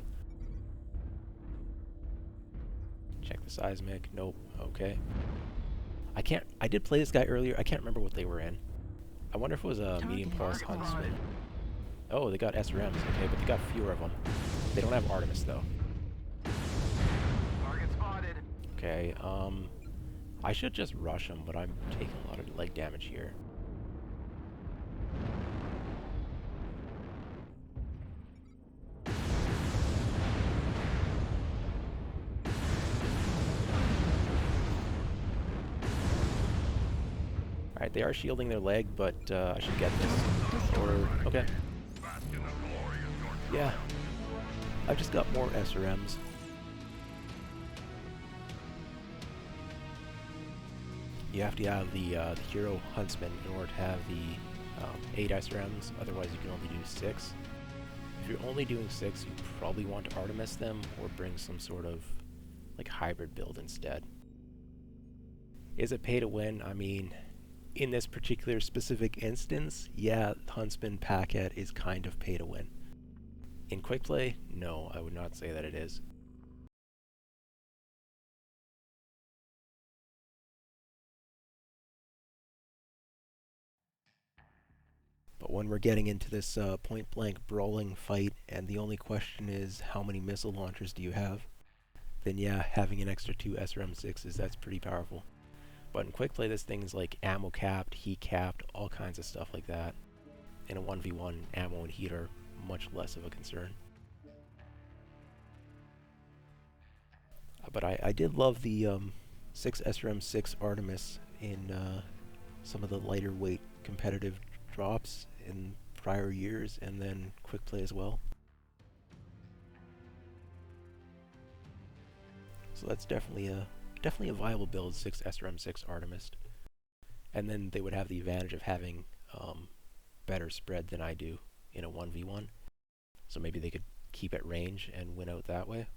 Check the seismic, nope, okay. I did play this guy earlier, I can't remember what they were in. I wonder if it was a medium pulse huntsman. Oh, they got SRMs, okay, but they got fewer of them. They don't have Artemis though. Target spotted. Okay, I should just rush them, but I'm taking a lot of leg damage here. Alright, they are shielding their leg, but I should get this. Or, okay. Yeah. I've just got more SRMs. You have to have the Hero Huntsman in order to have the 8 SRMs, otherwise you can only do 6. If you're only doing 6, you probably want to Artemis them, or bring some sort of like hybrid build instead. Is it pay to win? I mean, in this particular specific instance, yeah, Huntsman Packet is kind of pay to win. In quick play, no, I would not say that it is. But when we're getting into this point-blank brawling fight, and the only question is how many missile launchers do you have, then yeah, having an extra 2 SRM-6s, that's pretty powerful. But in quick play, this thing's like ammo capped, heat capped, all kinds of stuff like that. In a 1v1, ammo and heat are much less of a concern. But I did love the 6 SRM-6 Artemis in some of the lighter weight competitive drops in prior years, and then quick play as well. So that's definitely a viable build, 6 SRM-6 Artemis. And then they would have the advantage of having better spread than I do in a 1v1. So maybe they could keep at range and win out that way.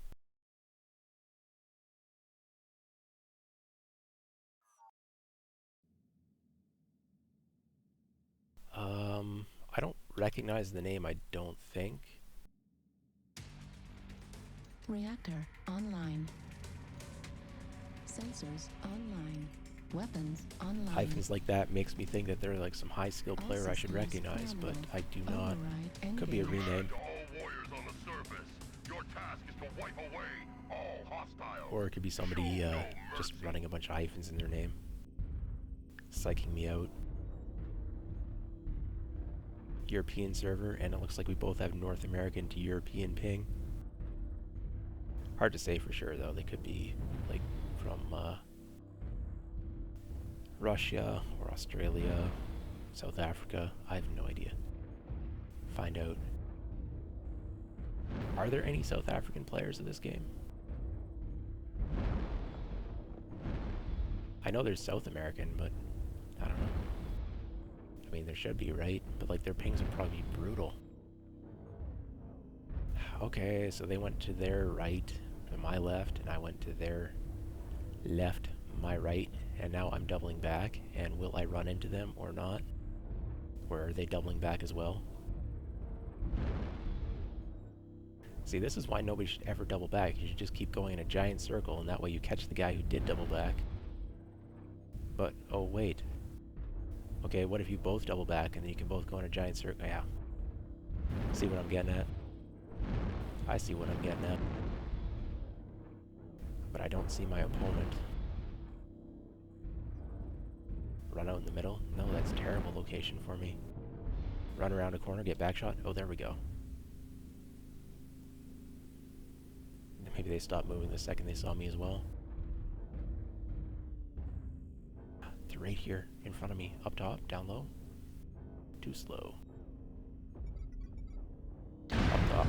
I don't recognize the name, I don't think. Reactor online. Sensors online. Weapons online. Hyphens like that makes me think that they're like some high skill All player I should systems recognize, but nominal. I do not. Override Could be a engage. rename, To all warriors on the surface, your task is to wipe away all hostiles. or it could be somebody just running a bunch of hyphens in their name, psyching me out. European server, and it looks like we both have North American to European ping. Hard to say for sure though, they could be like from Russia or Australia, South Africa, I have no idea. Find out. Are there any South African players in this game? I know there's South American, but I don't know. I mean, there should be, right? But like their pings would probably be brutal. Okay, so they went to their right, to my left, and I went to their left, my right, and now I'm doubling back, and will I run into them or not? Or are they doubling back as well? See, this is why nobody should ever double back. You should just keep going in a giant circle, and that way you catch the guy who did double back, But, oh wait. Okay, what if you both double back and then you can both go in a giant circle? Yeah. See what I'm getting at? I see what I'm getting at. But I don't see my opponent. Run out in the middle? No, that's a terrible location for me. Run around a corner, get back shot. Oh, there we go. Maybe they stopped moving the second they saw me as well. They're right here in front of me. Up top, down low. Too slow. Up top.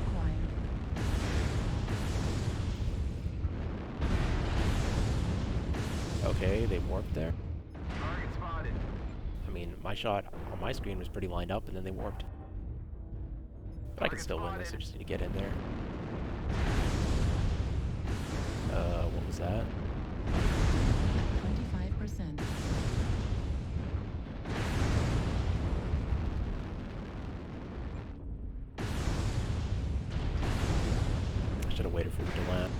Okay, they warped there. Target spotted. I mean, my shot on my screen was pretty lined up and then they warped. But I can still win this, I just need to get in there. What was that? 25%. I should have waited for them to land.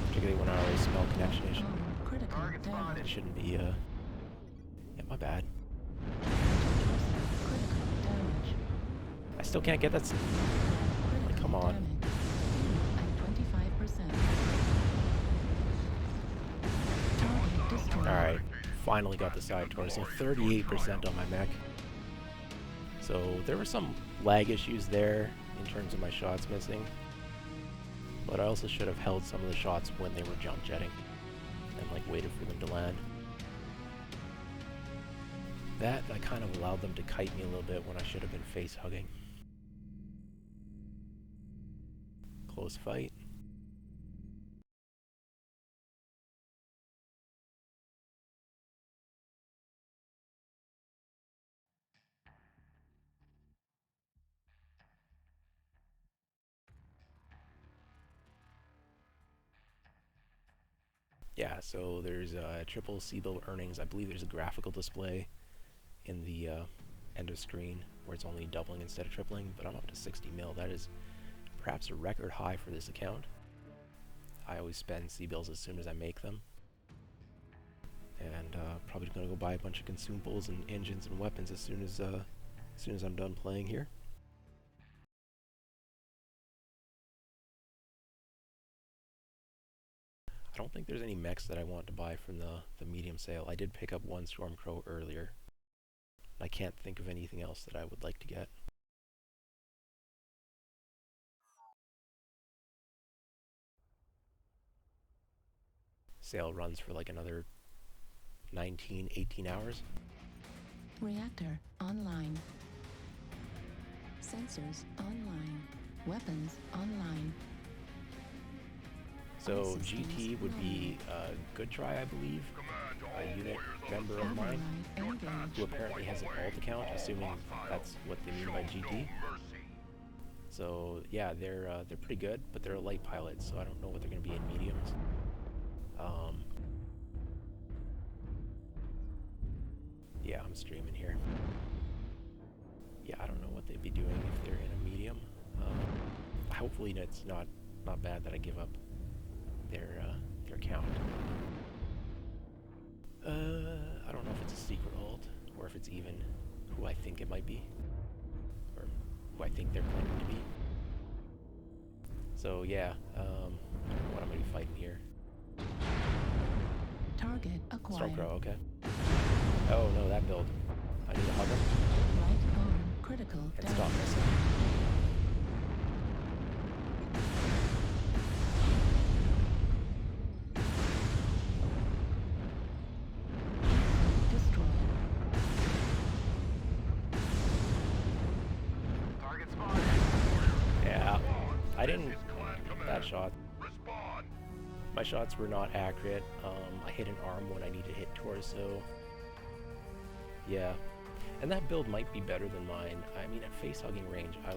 Particularly when I already smell connection issue. Critical Target It damage. shouldn't be, yeah, my bad. Critical damage. I still can't get that. Critical come on. damage. At 25%. Target destroyed. Alright, finally got the side torso. 38% on my mech. So there were some lag issues there in terms of my shots missing. But I also should have held some of the shots when they were jump jetting and like waited for them to land. That kind of allowed them to kite me a little bit when I should have been face hugging. Close fight. Yeah, so there's triple C-bill earnings. I believe there's a graphical display in the end of screen where it's only doubling instead of tripling, but I'm up to 60 mil. That is perhaps a record high for this account. I always spend C-bills as soon as I make them. And probably gonna go buy a bunch of consumables and engines and weapons as soon as I'm done playing here. I don't think there's any mechs that I want to buy from the medium sale. I did pick up one Stormcrow earlier. I can't think of anything else that I would like to get. Sale runs for like another 19, 18 hours. Reactor online. Sensors online. Weapons online. So GT would be a good try, I believe. A unit member of mine Override engaged. who apparently has an alt account, assuming that's what they mean by GT. So yeah, they're pretty good, but they're a light pilot, so I don't know what they're going to be in mediums. Yeah, I'm streaming here. Yeah, I don't know what they'd be doing if they're in a medium. Hopefully it's not bad that I give up their count. I don't know if it's a secret alt or if it's even who I think it might be, or who I think they're claiming to be. So yeah, what am I gonna be fighting here? Target acquired. Stormcrow, okay. Oh no, that build. I need to hug him Right arm critical and damage. stop missing. Destroyed. Target spotted. Yeah, I didn't get that shot. Respond! My shots were not accurate. I hit an arm when I need to hit torso. Yeah, and that build might be better than mine. I mean, at face hugging range, I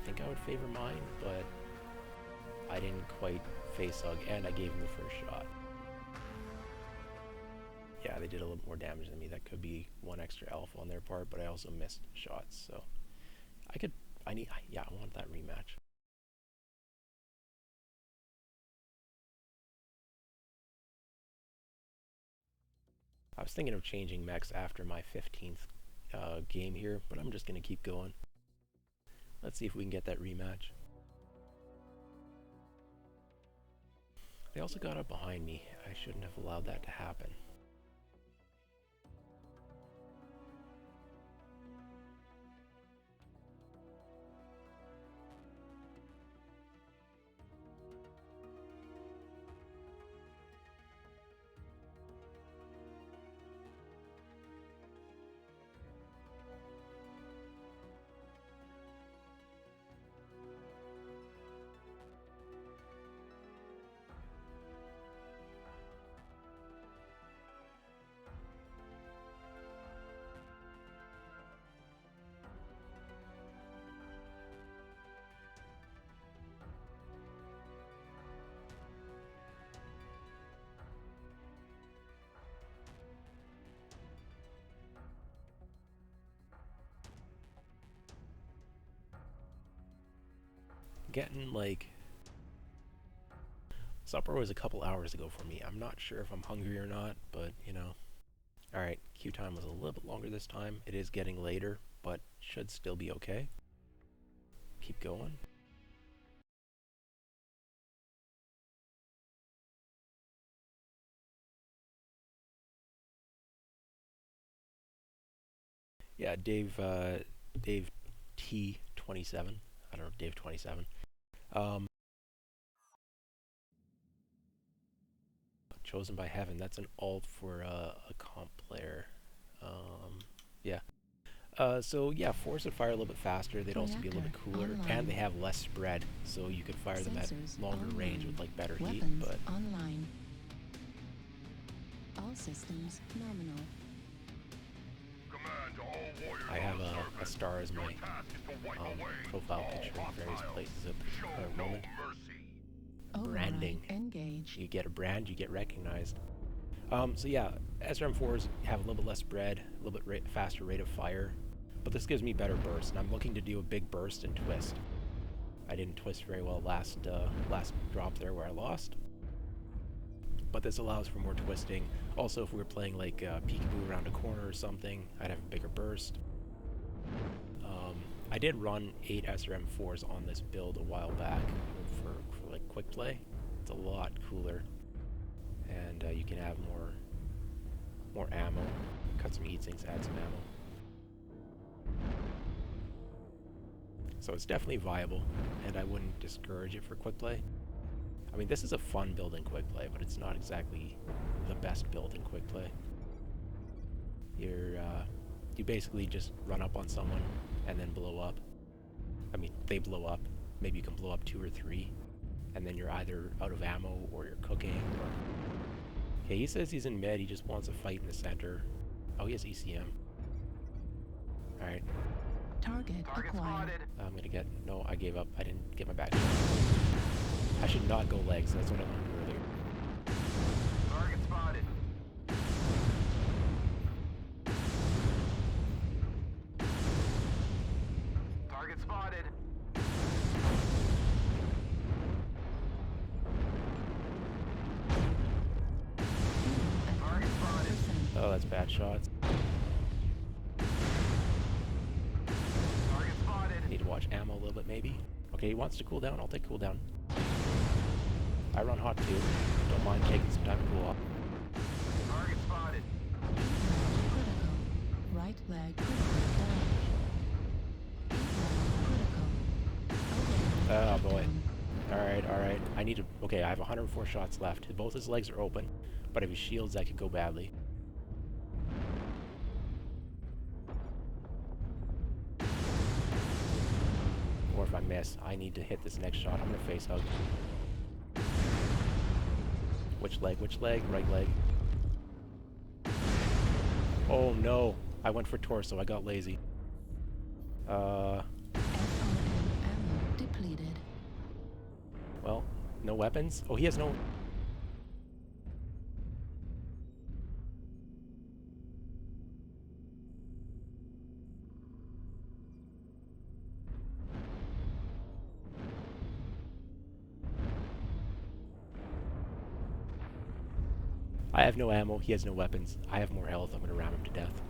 think I would favor mine, but I didn't quite face hug, and I gave him the first shot. Yeah, they did a little more damage than me. That could be one extra alpha on their part, but I also missed shots, so I want that rematch. I was thinking of changing mechs after my 15th game here, but I'm just going to keep going. Let's see if we can get that rematch. They also got up behind me. I shouldn't have allowed that to happen. Getting like supper was a couple hours ago for me. I'm not sure if I'm hungry or not, but you know. Alright, queue time was a little bit longer this time. It is getting later, but should still be okay. Keep going. Yeah, Dave T27. I don't know, Dave 27. Chosen by Heaven. That's an alt for a comp player. Yeah. So yeah, fours would fire a little bit faster. They'd also be a little bit cooler, and they have less spread, so you could fire them at longer range with like better heat. But online. All systems nominal. Command to all warriors I have on the a surface. star as my Your task is to wipe away profile all picture in various hostiles. places at Show the no moment. mercy. Branding. Override engage. You get a brand, you get recognized. So yeah, SRM4s have a little bit less spread, a little bit faster rate of fire, but this gives me better burst, and I'm looking to do a big burst and twist. I didn't twist very well last drop there where I lost, but this allows for more twisting. Also, if we were playing like peekaboo around a corner or something, I'd have a bigger burst. I did run 8 SRM4s on this build a while back for like quick play. It's a lot cooler, and you can have more ammo. Cut some heat sinks, add some ammo. So it's definitely viable, and I wouldn't discourage it for quick play. I mean, this is a fun build in quick play, but it's not exactly the best build in quick play. You basically just run up on someone and then blow up. I mean, they blow up. Maybe you can blow up 2 or 3, and then you're either out of ammo or you're cooking. Or... Okay, he says he's in mid. He just wants a fight in the center. Oh, he has ECM. All right. Target acquired. spotted. I'm gonna get... No, I gave up. I didn't get my back shot. I should not go legs. That's what I learned earlier. Target spotted. Target spotted. Target spotted. Oh, that's bad shots. Target spotted. Need to watch ammo a little bit, maybe. Okay, he wants to cool down. I'll take cooldown. I run hot too. Don't mind taking some time to cool off. Target spotted. Critical. Right leg critical damage. Oh boy. Alright. I need to... Okay, I have 104 shots left. Both his legs are open, but if he shields, that could go badly. Or if I miss, I need to hit this next shot. I'm gonna face hug. Which leg? Which leg? Right leg. Oh no! I went for torso. I got lazy. SRM ammo depleted. Well, no weapons? Oh, he has no... I have no ammo, he has no weapons. I have more health, I'm gonna ram him to death.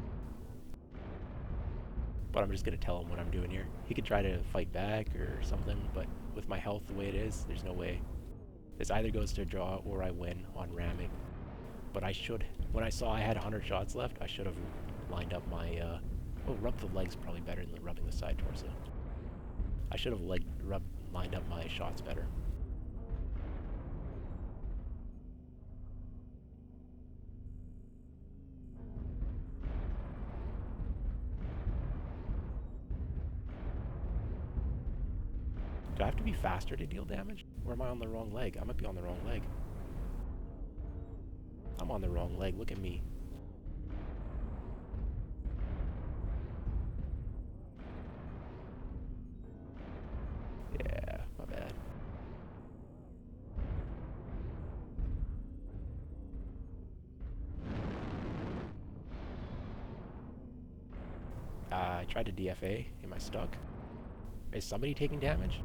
But I'm just gonna tell him what I'm doing here. He could try to fight back or something, but with my health the way it is, there's no way. This either goes to a draw or I win on ramming. But I should, when I saw I had 100 shots left, I should have lined up my, rub the legs probably better than rubbing the side torso. I should have lined up my shots better. Do I have to be faster to deal damage? Or am I on the wrong leg? I might be on the wrong leg. I'm on the wrong leg, look at me. Yeah, my bad. I tried to DFA. Am I stuck? Is somebody taking damage?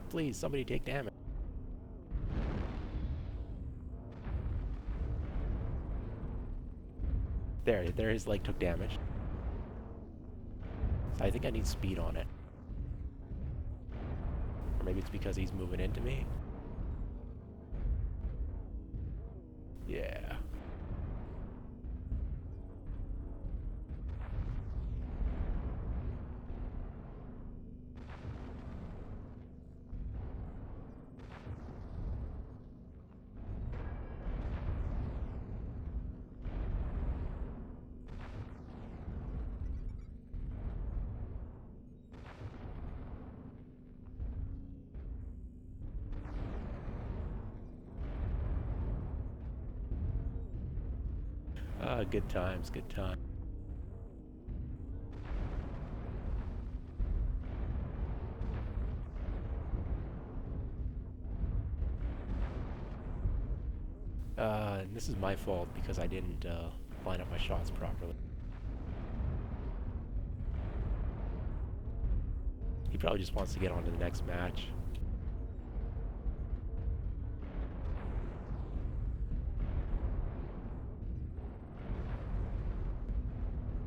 Please, somebody take damage. There his leg took damage. So I think I need speed on it. Or maybe it's because he's moving into me. Yeah. Good times, good times. And this is my fault because I didn't line up my shots properly. He probably just wants to get on to the next match.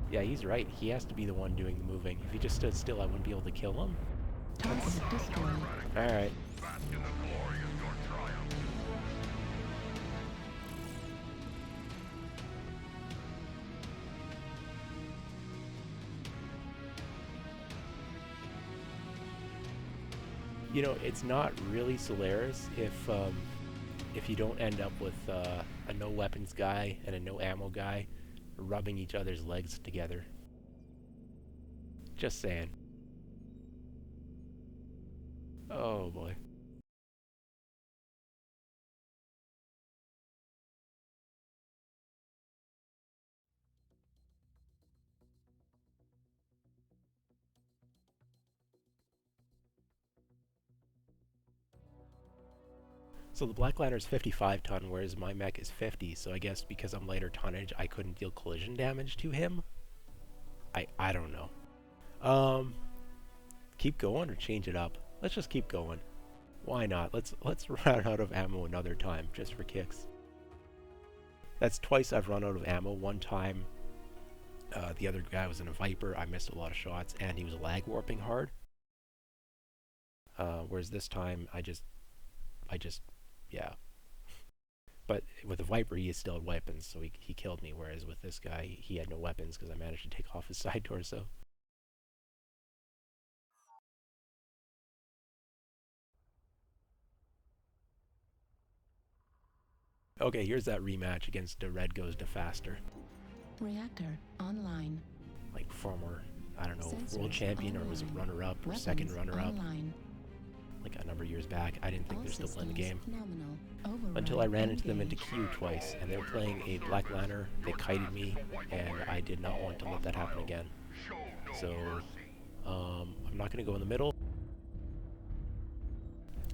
Yeah, he's right. He has to be the one doing the moving. If he just stood still, I wouldn't be able to kill him. Target destroyed. Alright. Bask in the glory of your triumph. You know, it's not really Solaris if you don't end up with a no weapons guy and a no ammo guy rubbing each other's legs together. Just saying. Oh boy. So the Black Lanter's 55 ton, whereas my mech is 50, so I guess because I'm lighter tonnage, I couldn't deal collision damage to him? I don't know. Keep going or change it up? Let's just keep going. Why not? Let's run out of ammo another time, just for kicks. That's twice I've run out of ammo. One time, the other guy was in a Viper, I missed a lot of shots, and he was lag warping hard. Whereas this time, I just, yeah. But with the Viper, he still had weapons, so he killed me, whereas with this guy, he had no weapons because I managed to take off his side torso. Okay, here's that rematch against the Red Goes to Faster. Reactor online. Like former, I don't know, Sensors world champion or was it online. runner-up or Weapons second runner-up. online. Like a number of years back. I didn't think All they were still playing the game. systems nominal. Override Until I ran into them into engaged. queue twice, and they were playing a Black Lantern, they kited me, and I did not want to let that happen again. Show no So, mercy. I'm not going to go in the middle.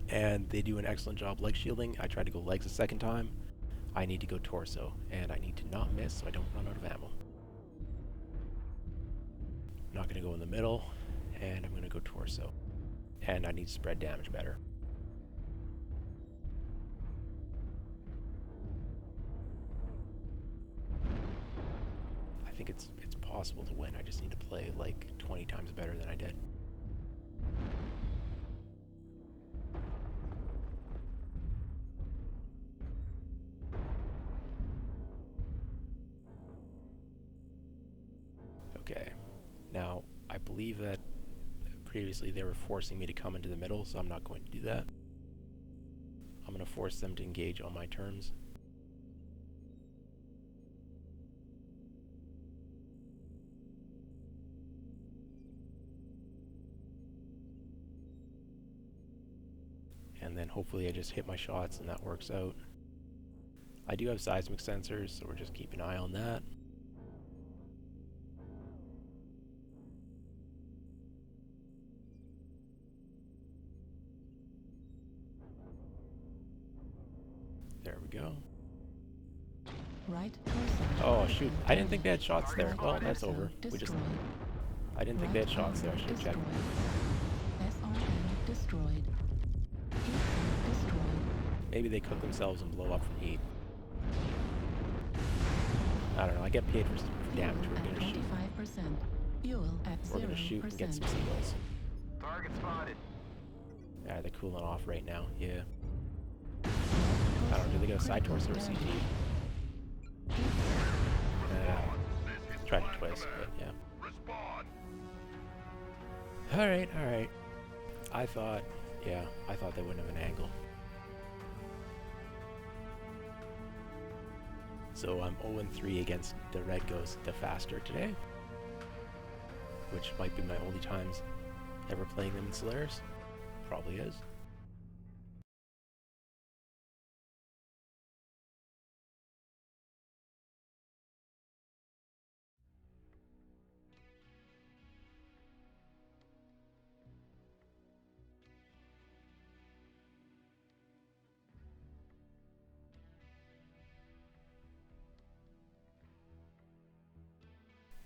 And they do an excellent job leg shielding. I tried to go legs a second time. I need to go torso, and I need to not miss so I don't run out of ammo. I'm not going to go in the middle, and I'm going to go torso. And I need to spread damage better. think it's possible to win. I just need to play like 20 times better than I did. Okay, now I believe that previously they were forcing me to come into the middle, so I'm not going to do that. I'm going to force them to engage on my terms. And then hopefully I just hit my shots and that works out. I do have seismic sensors, so we're just keeping an eye on that. There we go. Right torso. Oh shoot, I didn't think they had shots there. Well, that's over. I didn't think they had shots there. I should have checked. SRM destroyed. Destroyed. Maybe they cook themselves and blow up from heat. I don't know. I get paid for damage. We're gonna shoot. 25%. Fuel at 0%. We're gonna shoot and get some seagulls. Target spotted. Yeah, they're cooling off right now. Yeah. I don't know. Do they go side torso or CT? Tried it twice, but yeah. Respond. Alright, alright. I thought they wouldn't have an angle. So I'm 0-3 against the Red Ghost, the faster today. Which might be my only times ever playing them in Solaris. Probably is.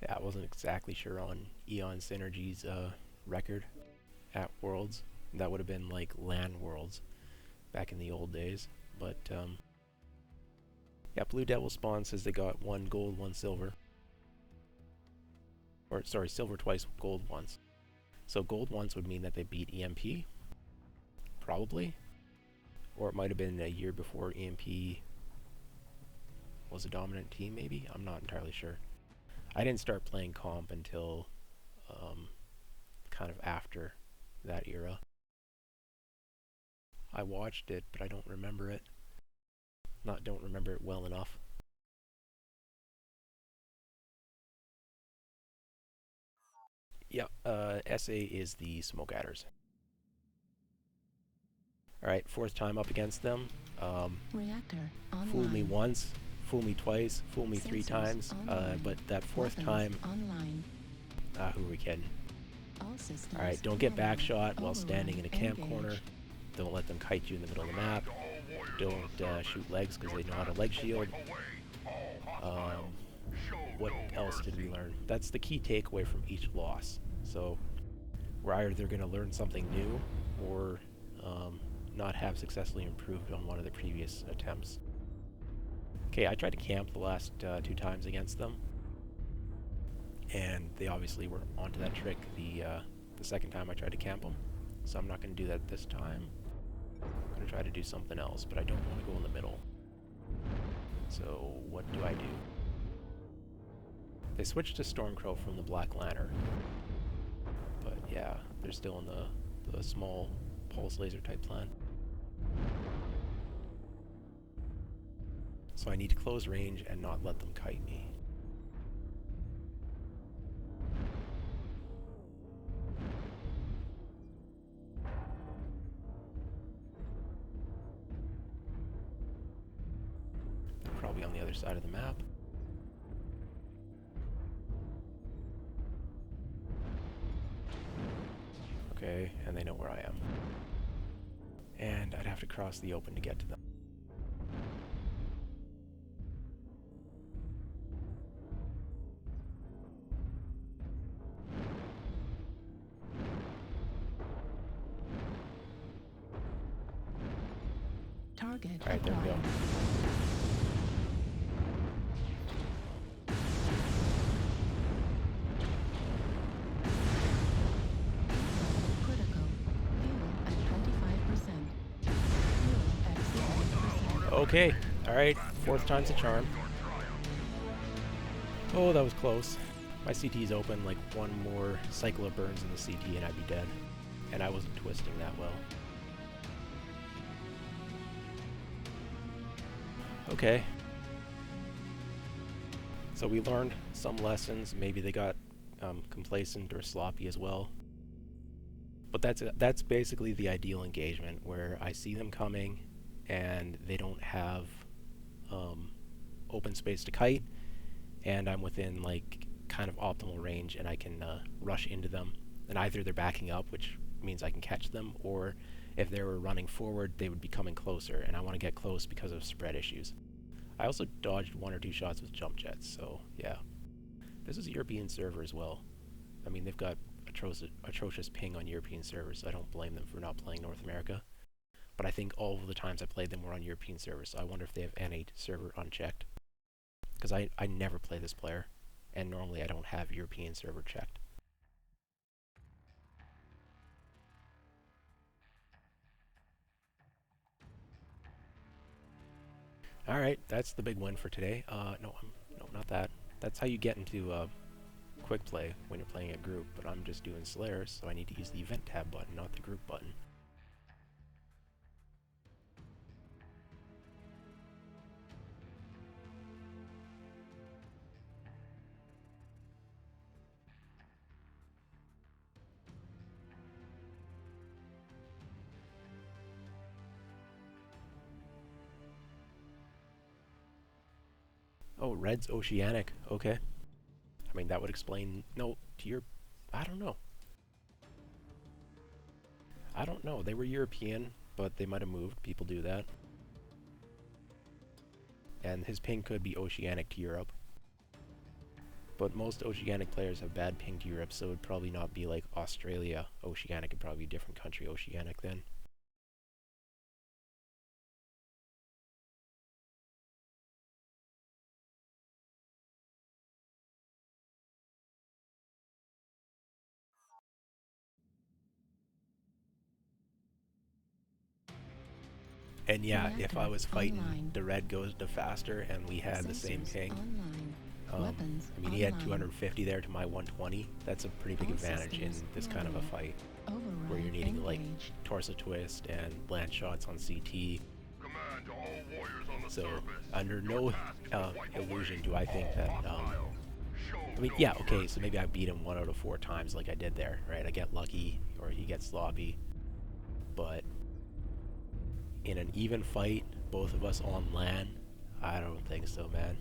Yeah, I wasn't exactly sure on Eon Synergy's record at Worlds. That would have been like LAN Worlds back in the old days. But yeah, Blue Devil Spawn says they got 1 gold, 1 silver. Or sorry, silver twice, gold once. So gold once would mean that they beat EMP, probably. Or it might have been a year before EMP was a dominant team, maybe? I'm not entirely sure. I didn't start playing comp until kind of after that era. I watched it, but I don't remember it. Don't remember it well enough. Yeah, SA is the Smoke Adders. Alright, 4th time up against them. Reactor online. Fool me once, fool me twice, fool me 3 Sensors times, but that 4th Weapons time, online. who are we kidding? All systems Alright, don't get back shot while Override standing in a camp engaged. corner. Don't let them kite you in the middle of the map. Don't shoot legs because they know how to leg shield. What else did we learn? That's the key takeaway from each loss. So we're either going to learn something new or not have successfully improved on one of the previous attempts. Okay, I tried to camp the last 2 times against them, and they obviously were onto that trick the 2nd time I tried to camp them. So I'm not going to do that this time. I'm going to try to do something else, but I don't want to go in the middle. So what do I do? They switched to Stormcrow from the Black Lantern. But yeah, they're still in the small pulse laser type plan. So I need to close range and not let them kite me. They're probably on the other side of the map. Okay, and they know where I am. And I'd have to cross the open to get to them. Target. Alright, there we go. Okay, alright, fourth time's a charm. Oh, that was close. My CT's open, like one more cycle of burns in the CT and I'd be dead. And I wasn't twisting that well. Okay. So we learned some lessons. Maybe they got complacent or sloppy as well. But that's basically the ideal engagement, where I see them coming and they don't have open space to kite, and I'm within like kind of optimal range and I can rush into them. And either they're backing up, which means I can catch them, or if they were running forward, they would be coming closer, and I want to get close because of spread issues. I also dodged one or two shots with jump jets, so yeah. This is a European server as well. I mean, they've got atrocious ping on European servers, so I don't blame them for not playing North America. But I think all of the times I played them were on European servers, so I wonder if they have any server unchecked. Because I never play this player, and normally I don't have European server checked. Alright, that's the big win for today. No, not that. That's how you get into quick play when you're playing a group, but I'm just doing Slayers, so I need to use the event tab button, not the group button. Oh, Red's Oceanic. Okay. I mean, that would explain... No, to your... I don't know. I don't know. They were European, but they might have moved. People do that. And his ping could be Oceanic to Europe. But most Oceanic players have bad ping to Europe, so it would probably not be like Australia Oceanic. It'd probably be a different country Oceanic then. And yeah, if I was fighting, online. the red goes to faster, and we had the same Sensors ping. online. Weapons I mean, he had online. 250 there to my 120. That's a pretty big All advantage in systems this kind of a normal. fight, Override where you're needing like engaged. torso twist and land shots on CT. Command to all warriors on the So surface. under Your no task is to wipe illusion away do I think all that. hostiles. Show I mean, no yeah, okay, mercy. so maybe I beat him 1 out of 4 times like I did there, right? I get lucky, or he gets sloppy. But in an even fight, both of us on land, I don't think so, man.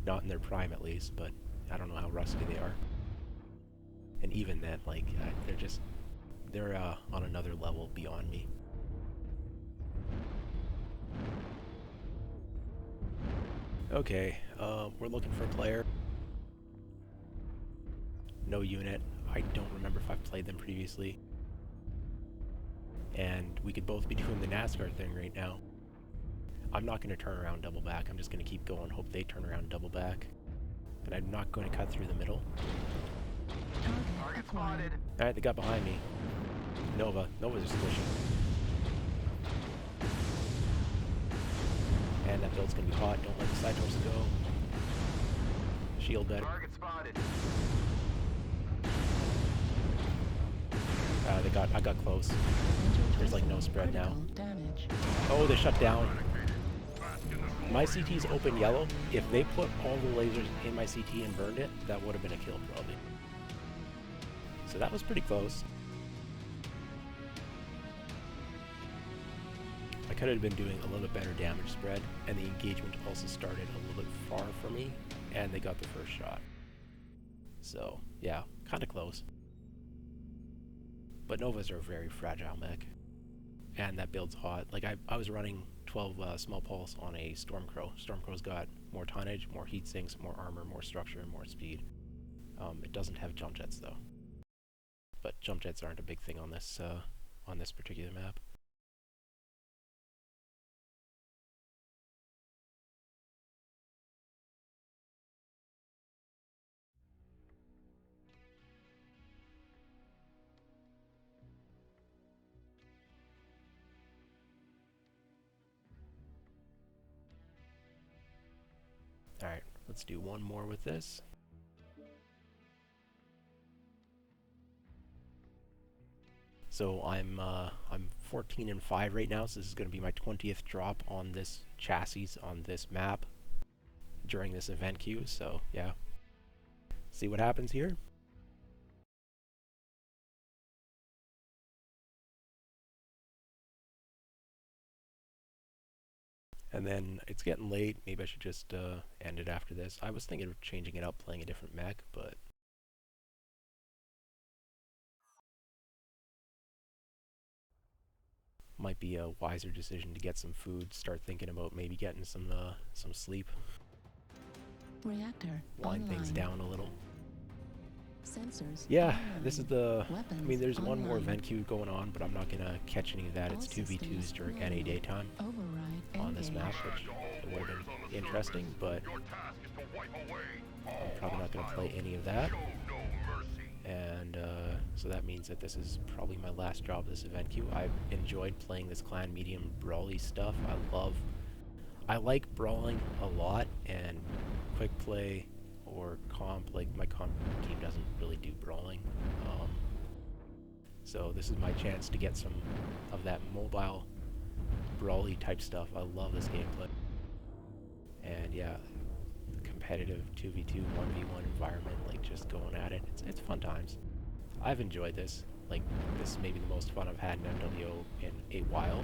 Not in their prime, at least, but I don't know how rusty they are. And even then, like, they're on another level beyond me. Okay, we're looking for a player. No unit. I don't remember if I've played them previously. And we could both be doing the NASCAR thing right now. I'm not going to turn around double back. I'm just going to keep going, hope they turn around double back. And I'm not going to cut through the middle. Target spotted. Alright, they got behind me. Nova's just squishing. And that build's going to be hot. Don't let the side torso go. Shield better. Target spotted. I got close. There's like no spread now. Damage. Oh, they shut down. My CT's open yellow. If they put all the lasers in my CT and burned it, that would have been a kill probably. So that was pretty close. I could have been doing a little bit better damage spread, and the engagement also started a little bit far from me, and they got the first shot. So, yeah, kind of close. But Novas are a very fragile mech, and that build's hot. Like, I was running 12 small pulse on a Stormcrow. Stormcrow's got more tonnage, more heat sinks, more armor, more structure, and more speed. It doesn't have jump jets though. But jump jets aren't a big thing on this particular map. Alright, let's do one more with this. So I'm 14-5 right now, so this is going to be my 20th drop on this chassis on this map during this event queue, so yeah. See what happens here. And then it's getting late, maybe I should just end it after this. I was thinking of changing it up, playing a different mech, but might be a wiser decision to get some food, start thinking about maybe getting some sleep, Reactor wind online. things down a little. Sensors Yeah, online. this is the... Weapons I mean, there's one more online. event queue going on, but I'm not going to catch any of that. All It's 2v2s systems during low. NA daytime Override on this map, engaged. which it would have been interesting, but Your task is to wipe away all I'm probably not going to play hostiles. any of that. Show no mercy. And so that means that this is probably my last job of this event queue. I've enjoyed playing this clan medium brawly stuff. I like brawling a lot, and quick play or comp, like my comp team doesn't really do brawling. So this is my chance to get some of that mobile brawly type stuff. I love this gameplay. And yeah, competitive 2v2, 1v1 environment, like just going at it. It's fun times. I've enjoyed this. Like, this may be the most fun I've had in MWO in a while,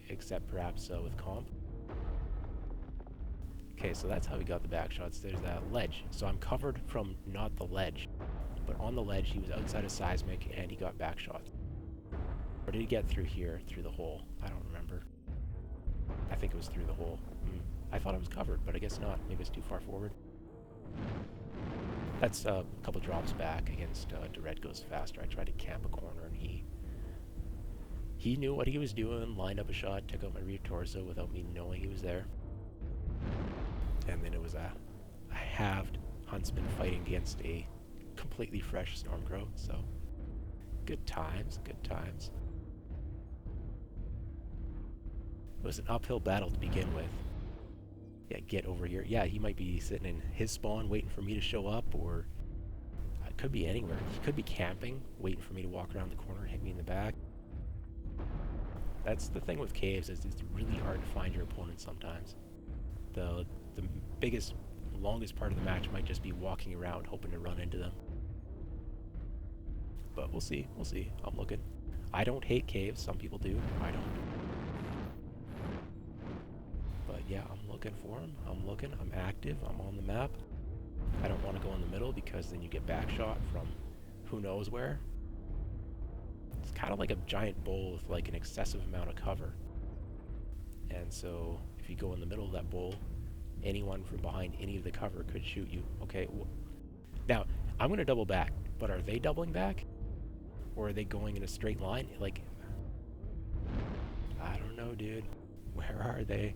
except perhaps with comp. Okay, so that's how we got the back shots. There's that ledge. So I'm covered from not the ledge, but on the ledge he was outside of seismic and he got back shots. Or did he get through here, through the hole? I don't remember. I think it was through the hole. I thought it was covered, but I guess not. Maybe it's too far forward. That's a couple drops back against Red Goes Faster. I tried to camp a corner and he knew what he was doing, lined up a shot, took out my rear torso without me knowing he was there. And then it was a halved Huntsman fighting against a completely fresh Stormcrow, so good times, good times. It was an uphill battle to begin with. Yeah, get over here. Yeah, he might be sitting in his spawn waiting for me to show up, or it could be anywhere. He could be camping, waiting for me to walk around the corner, hit me in the back. That's the thing with caves, is it's really hard to find your opponent sometimes. The biggest, longest part of the match might just be walking around hoping to run into them. But we'll see, we'll see. I'm looking. I don't hate caves, some people do. I don't. But yeah, I'm looking for him. I'm looking, I'm active, I'm on the map. I don't want to go in the middle because then you get backshot from who knows where. It's kind of like a giant bowl with like an excessive amount of cover. And so if you go in the middle of that bowl, anyone from behind any of the cover could shoot you. Okay, now I'm going to double back, but are they doubling back? Or are they going in a straight line? Like, I don't know, dude. Where are they?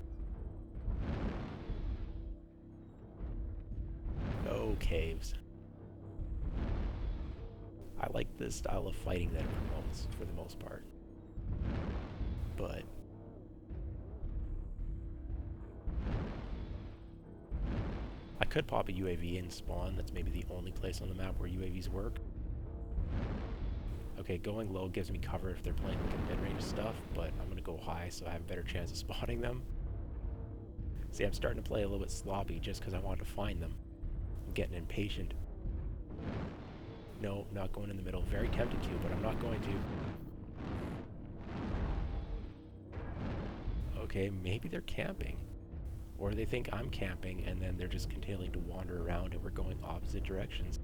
No caves. I like this style of fighting that it promotes for the most part. But I could pop a UAV in spawn. That's maybe the only place on the map where UAVs work. Okay, going low gives me cover if they're playing like mid-range stuff, but I'm gonna go high so I have a better chance of spotting them. See, I'm starting to play a little bit sloppy just because I want to find them. I'm getting impatient. No, not going in the middle. Very tempted to, but I'm not going to. Okay, maybe they're camping. Or they think I'm camping and then they're just continuing to wander around and we're going opposite directions.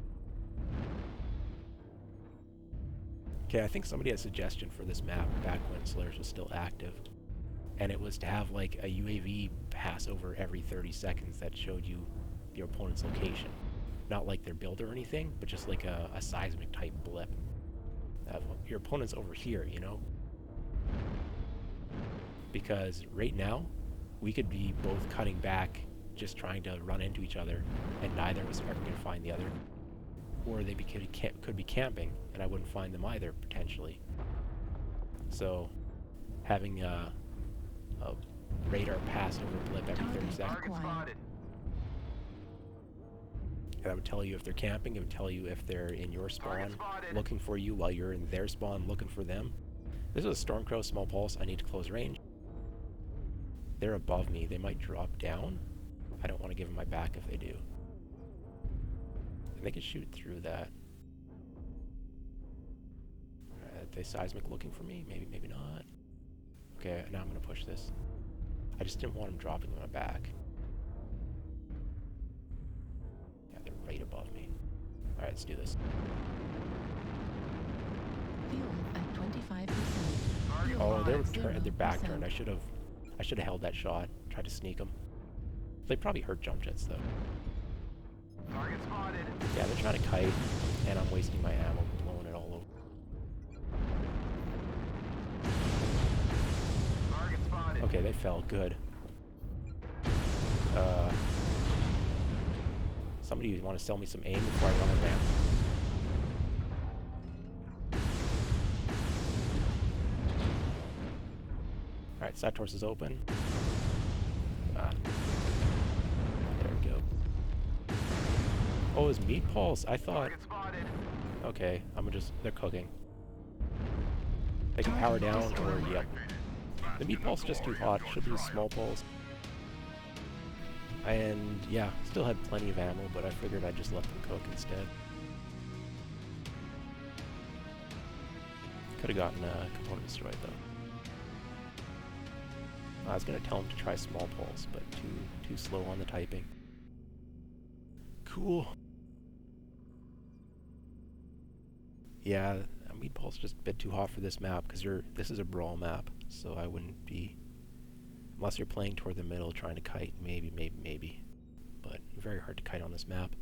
Okay, I think somebody had a suggestion for this map back when Solaris was still active. And it was to have like a UAV pass over every 30 seconds that showed you your opponent's location. Not like their build or anything, but just like a seismic type blip. Your opponent's over here, you know? Because right now, we could be both cutting back, just trying to run into each other, and neither of us are ever going to find the other. Or they could be camping, and I wouldn't find them either, potentially. So, having a radar pass over blip every 30 seconds. Target spotted. That would tell you if they're camping. It would tell you if they're in your Target spawn, spotted. looking for you while you're in their spawn, looking for them. This is a Stormcrow small pulse. I need to close range. They're above me. They might drop down. I don't want to give them my back if they do. And they can shoot through that. Are they seismic looking for me? Maybe, maybe not. Okay, now I'm going to push this. I just didn't want them dropping on my back. Yeah, they're right above me. Alright, let's do this. Fuel at 25%. Target Oh, they spotted. were their back 0%. turned. I should have held that shot. Tried to sneak them. They probably hurt jump jets though. Target spotted. Yeah, they're trying to kite, and I'm wasting my ammo, blowing it all over. Target spotted. Okay, they fell. Good. Somebody want to sell me some aim before I run a ramp? Alright, Sator's is open. Ah. There we go. Oh, it's meat pulse. I thought... Target spotted. Okay, they're cooking. They can power down or, yep. The meat pulse is just too hot. Should be a small pulse. And, yeah, still had plenty of ammo, but I figured I'd just let them cook instead. Could have gotten a component destroyed, though. I was going to tell him to try small pulse, but too slow on the typing. Cool. Yeah, meat pulse is just a bit too hot for this map, because this is a brawl map, so I wouldn't be... Unless you're playing toward the middle, trying to kite, maybe. But very hard to kite on this map.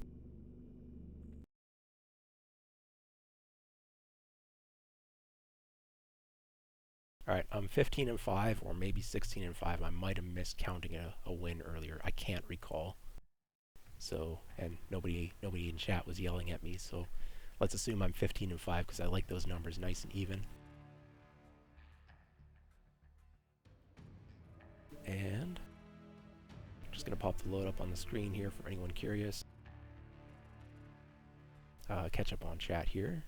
Alright, I'm 15-5, or maybe 16-5. I might have missed counting a win earlier. I can't recall. So, and nobody in chat was yelling at me, so let's assume I'm 15-5, because I like those numbers nice and even. And just gonna pop the load up on the screen here for anyone curious. Catch up on chat here.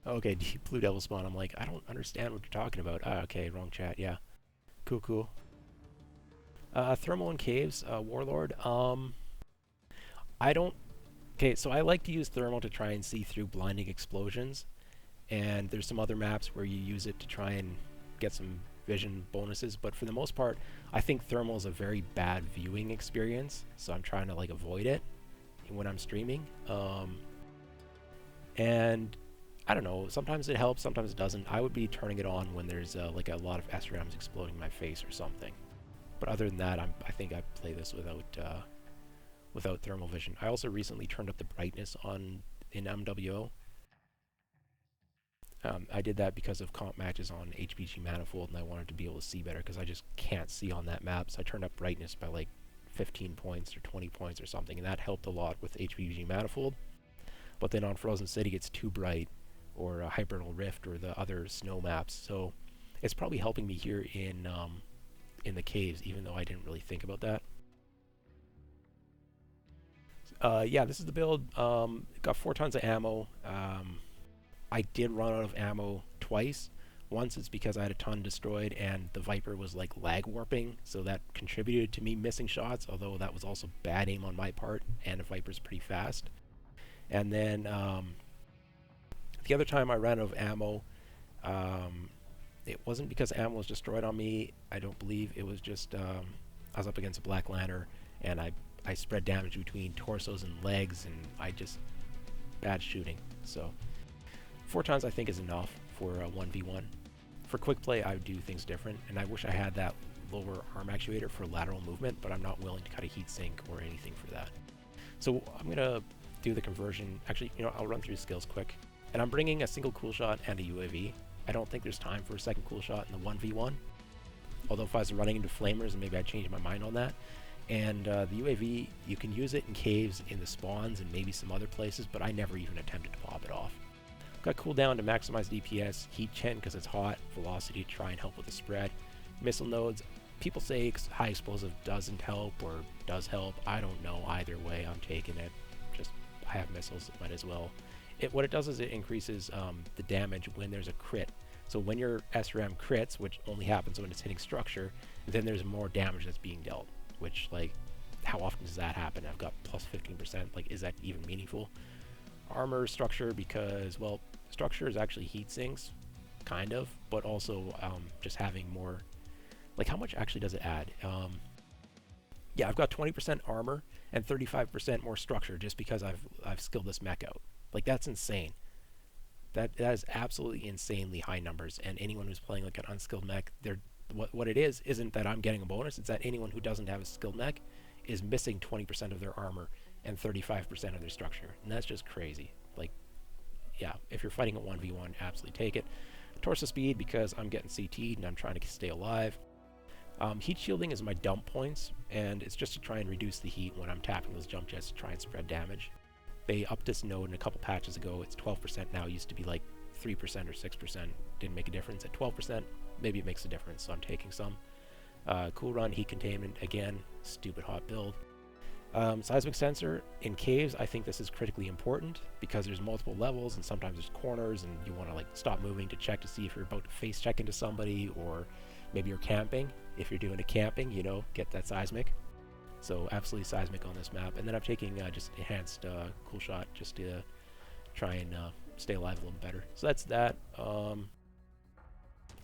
Okay, Deep Blue Devil spawn. I'm like, I don't understand what you're talking about. Ah, okay, wrong chat. Yeah, cool. Thermal and caves, Warlord. I don't. Okay, so I like to use thermal to try and see through blinding explosions, and there's some other maps where you use it to try and get some vision bonuses. But for the most part, I think thermal is a very bad viewing experience, so I'm trying to like avoid it when I'm streaming. And I don't know, sometimes it helps, sometimes it doesn't. I would be turning it on when there's like a lot of SRAMs exploding in my face or something. But other than that, I think I play this without thermal vision. I also recently turned up the brightness in MWO. I did that because of comp matches on HPG Manifold, and I wanted to be able to see better because I just can't see on that map. So I turned up brightness by like 15 points or 20 points or something, and that helped a lot with HPG Manifold. But then on Frozen City, it's too bright, or Hibernal Rift, or the other snow maps. So it's probably helping me here in the caves, even though I didn't really think about that. Yeah, this is the build. Got 4 tons of ammo. I did run out of ammo twice. Once it's because I had a ton destroyed and the Viper was like lag warping, so that contributed to me missing shots, although that was also bad aim on my part, and the Viper's pretty fast. And then the other time I ran out of ammo, it wasn't because ammo was destroyed on me, I don't believe. It was just I was up against a Black Lantern, and I spread damage between torsos and legs, and I just... bad shooting. So 4 tons I think is enough for a 1v1. For quick play, I would do things different, and I wish I had that lower arm actuator for lateral movement, but I'm not willing to cut a heat sink or anything for that. So I'm gonna do the conversion. Actually, you know, I'll run through skills quick. And I'm bringing a single cool shot and a UAV. I don't think there's time for a second cool shot in the 1v1. Although if I was running into flamers, maybe I'd change my mind on that. And the UAV, you can use it in caves, in the spawns, and maybe some other places, but I never even attempted to pop it off. Got cooldown to maximize DPS, heat chen because it's hot, velocity to try and help with the spread. Missile nodes, people say high explosive doesn't help or does help. I don't know either way, I'm taking it. Just, I have missiles, might as well. What it does is it increases the damage when there's a crit. So when your SRM crits, which only happens when it's hitting structure, then there's more damage that's being dealt. Which, like, how often does that happen? I've got plus 15%. Like, is that even meaningful? Armor structure, because, well, structure is actually heat sinks, kind of, but also just having more. Like, how much actually does it add? Yeah, I've got 20% armor and 35% more structure just because I've skilled this mech out. Like, that's insane. That is absolutely insanely high numbers. And anyone who's playing like an unskilled mech, what it is isn't that I'm getting a bonus. It's that anyone who doesn't have a skilled mech is missing 20% of their armor and 35% of their structure, and that's just crazy. Like, yeah, if you're fighting a 1v1, absolutely take it. Torso speed, because I'm getting CT'd and I'm trying to stay alive. Heat shielding is my dump points, and it's just to try and reduce the heat when I'm tapping those jump jets to try and spread damage. They upped this node in a couple patches ago. It's 12% now. It used to be like 3% or 6%. Didn't make a difference. At 12%, maybe it makes a difference, so I'm taking some. Cool run, heat containment, again, stupid hot build. Seismic sensor in caves, I think this is critically important because there's multiple levels and sometimes there's corners and you want to like stop moving to check to see if you're about to face check into somebody, or maybe you're camping. If you're doing a camping, you know, get that seismic. So absolutely seismic on this map. And then I'm taking just enhanced cool shot just to try and stay alive a little better. So that's that.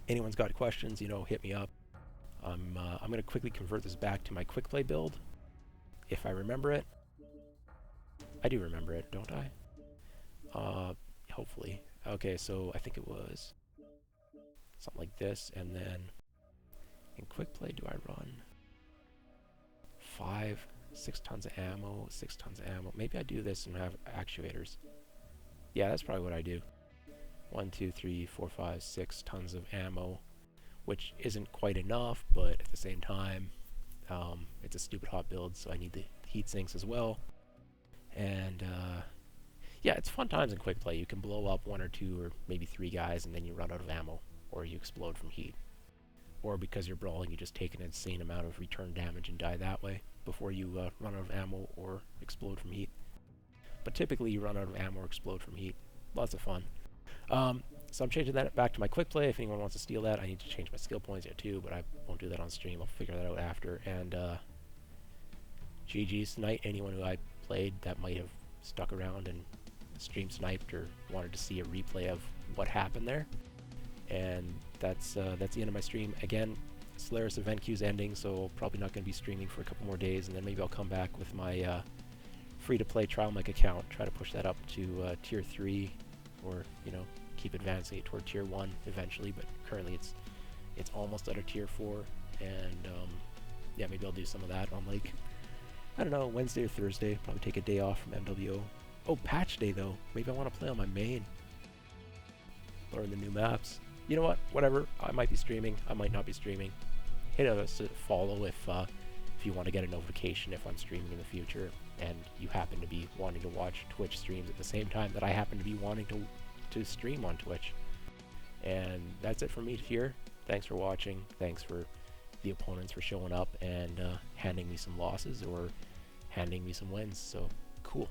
Anyone's got questions, you know, hit me up. I'm going to quickly convert this back to my quick play build, if I remember it. I do remember it, don't I? Hopefully. Okay, so I think it was something like this, and then in quick play, do I run 6 tons of ammo, 6 tons of ammo? Maybe I do this and have actuators. Yeah, that's probably what I do. 1, 2, 3, 4, 5, 6 tons of ammo, which isn't quite enough, but at the same time, it's a stupid hot build, so I need the heat sinks as well. And yeah, it's fun times in quick play. You can blow up 1 or 2 or maybe 3 guys, and then you run out of ammo, or you explode from heat. Or because you're brawling, you just take an insane amount of return damage and die that way before you run out of ammo or explode from heat. But typically you run out of ammo or explode from heat. Lots of fun. So I'm changing that back to my quick play. If anyone wants to steal that, I need to change my skill points here too, but I won't do that on stream. I'll figure that out after. And GG's tonight. Anyone who I played that might have stuck around and stream sniped or wanted to see a replay of what happened there. And that's the end of my stream. Again, Solaris event queue's ending, so probably not going to be streaming for a couple more days, and then maybe I'll come back with my free-to-play trial mic account, try to push that up to tier 3, or, you know, keep advancing it toward tier 1 eventually, but currently it's almost at a tier 4, and yeah, maybe I'll do some of that on, like, I don't know, Wednesday or Thursday. Probably take a day off from MWO. Oh, patch day though. Maybe I want to play on my main. Learn the new maps. You know what? Whatever. I might be streaming. I might not be streaming. Hit a follow if you want to get a notification if I'm streaming in the future, and you happen to be wanting to watch Twitch streams at the same time that I happen to be wanting to stream on Twitch. And that's it for me here. Thanks for watching. Thanks for the opponents for showing up and handing me some losses or handing me some wins. So cool.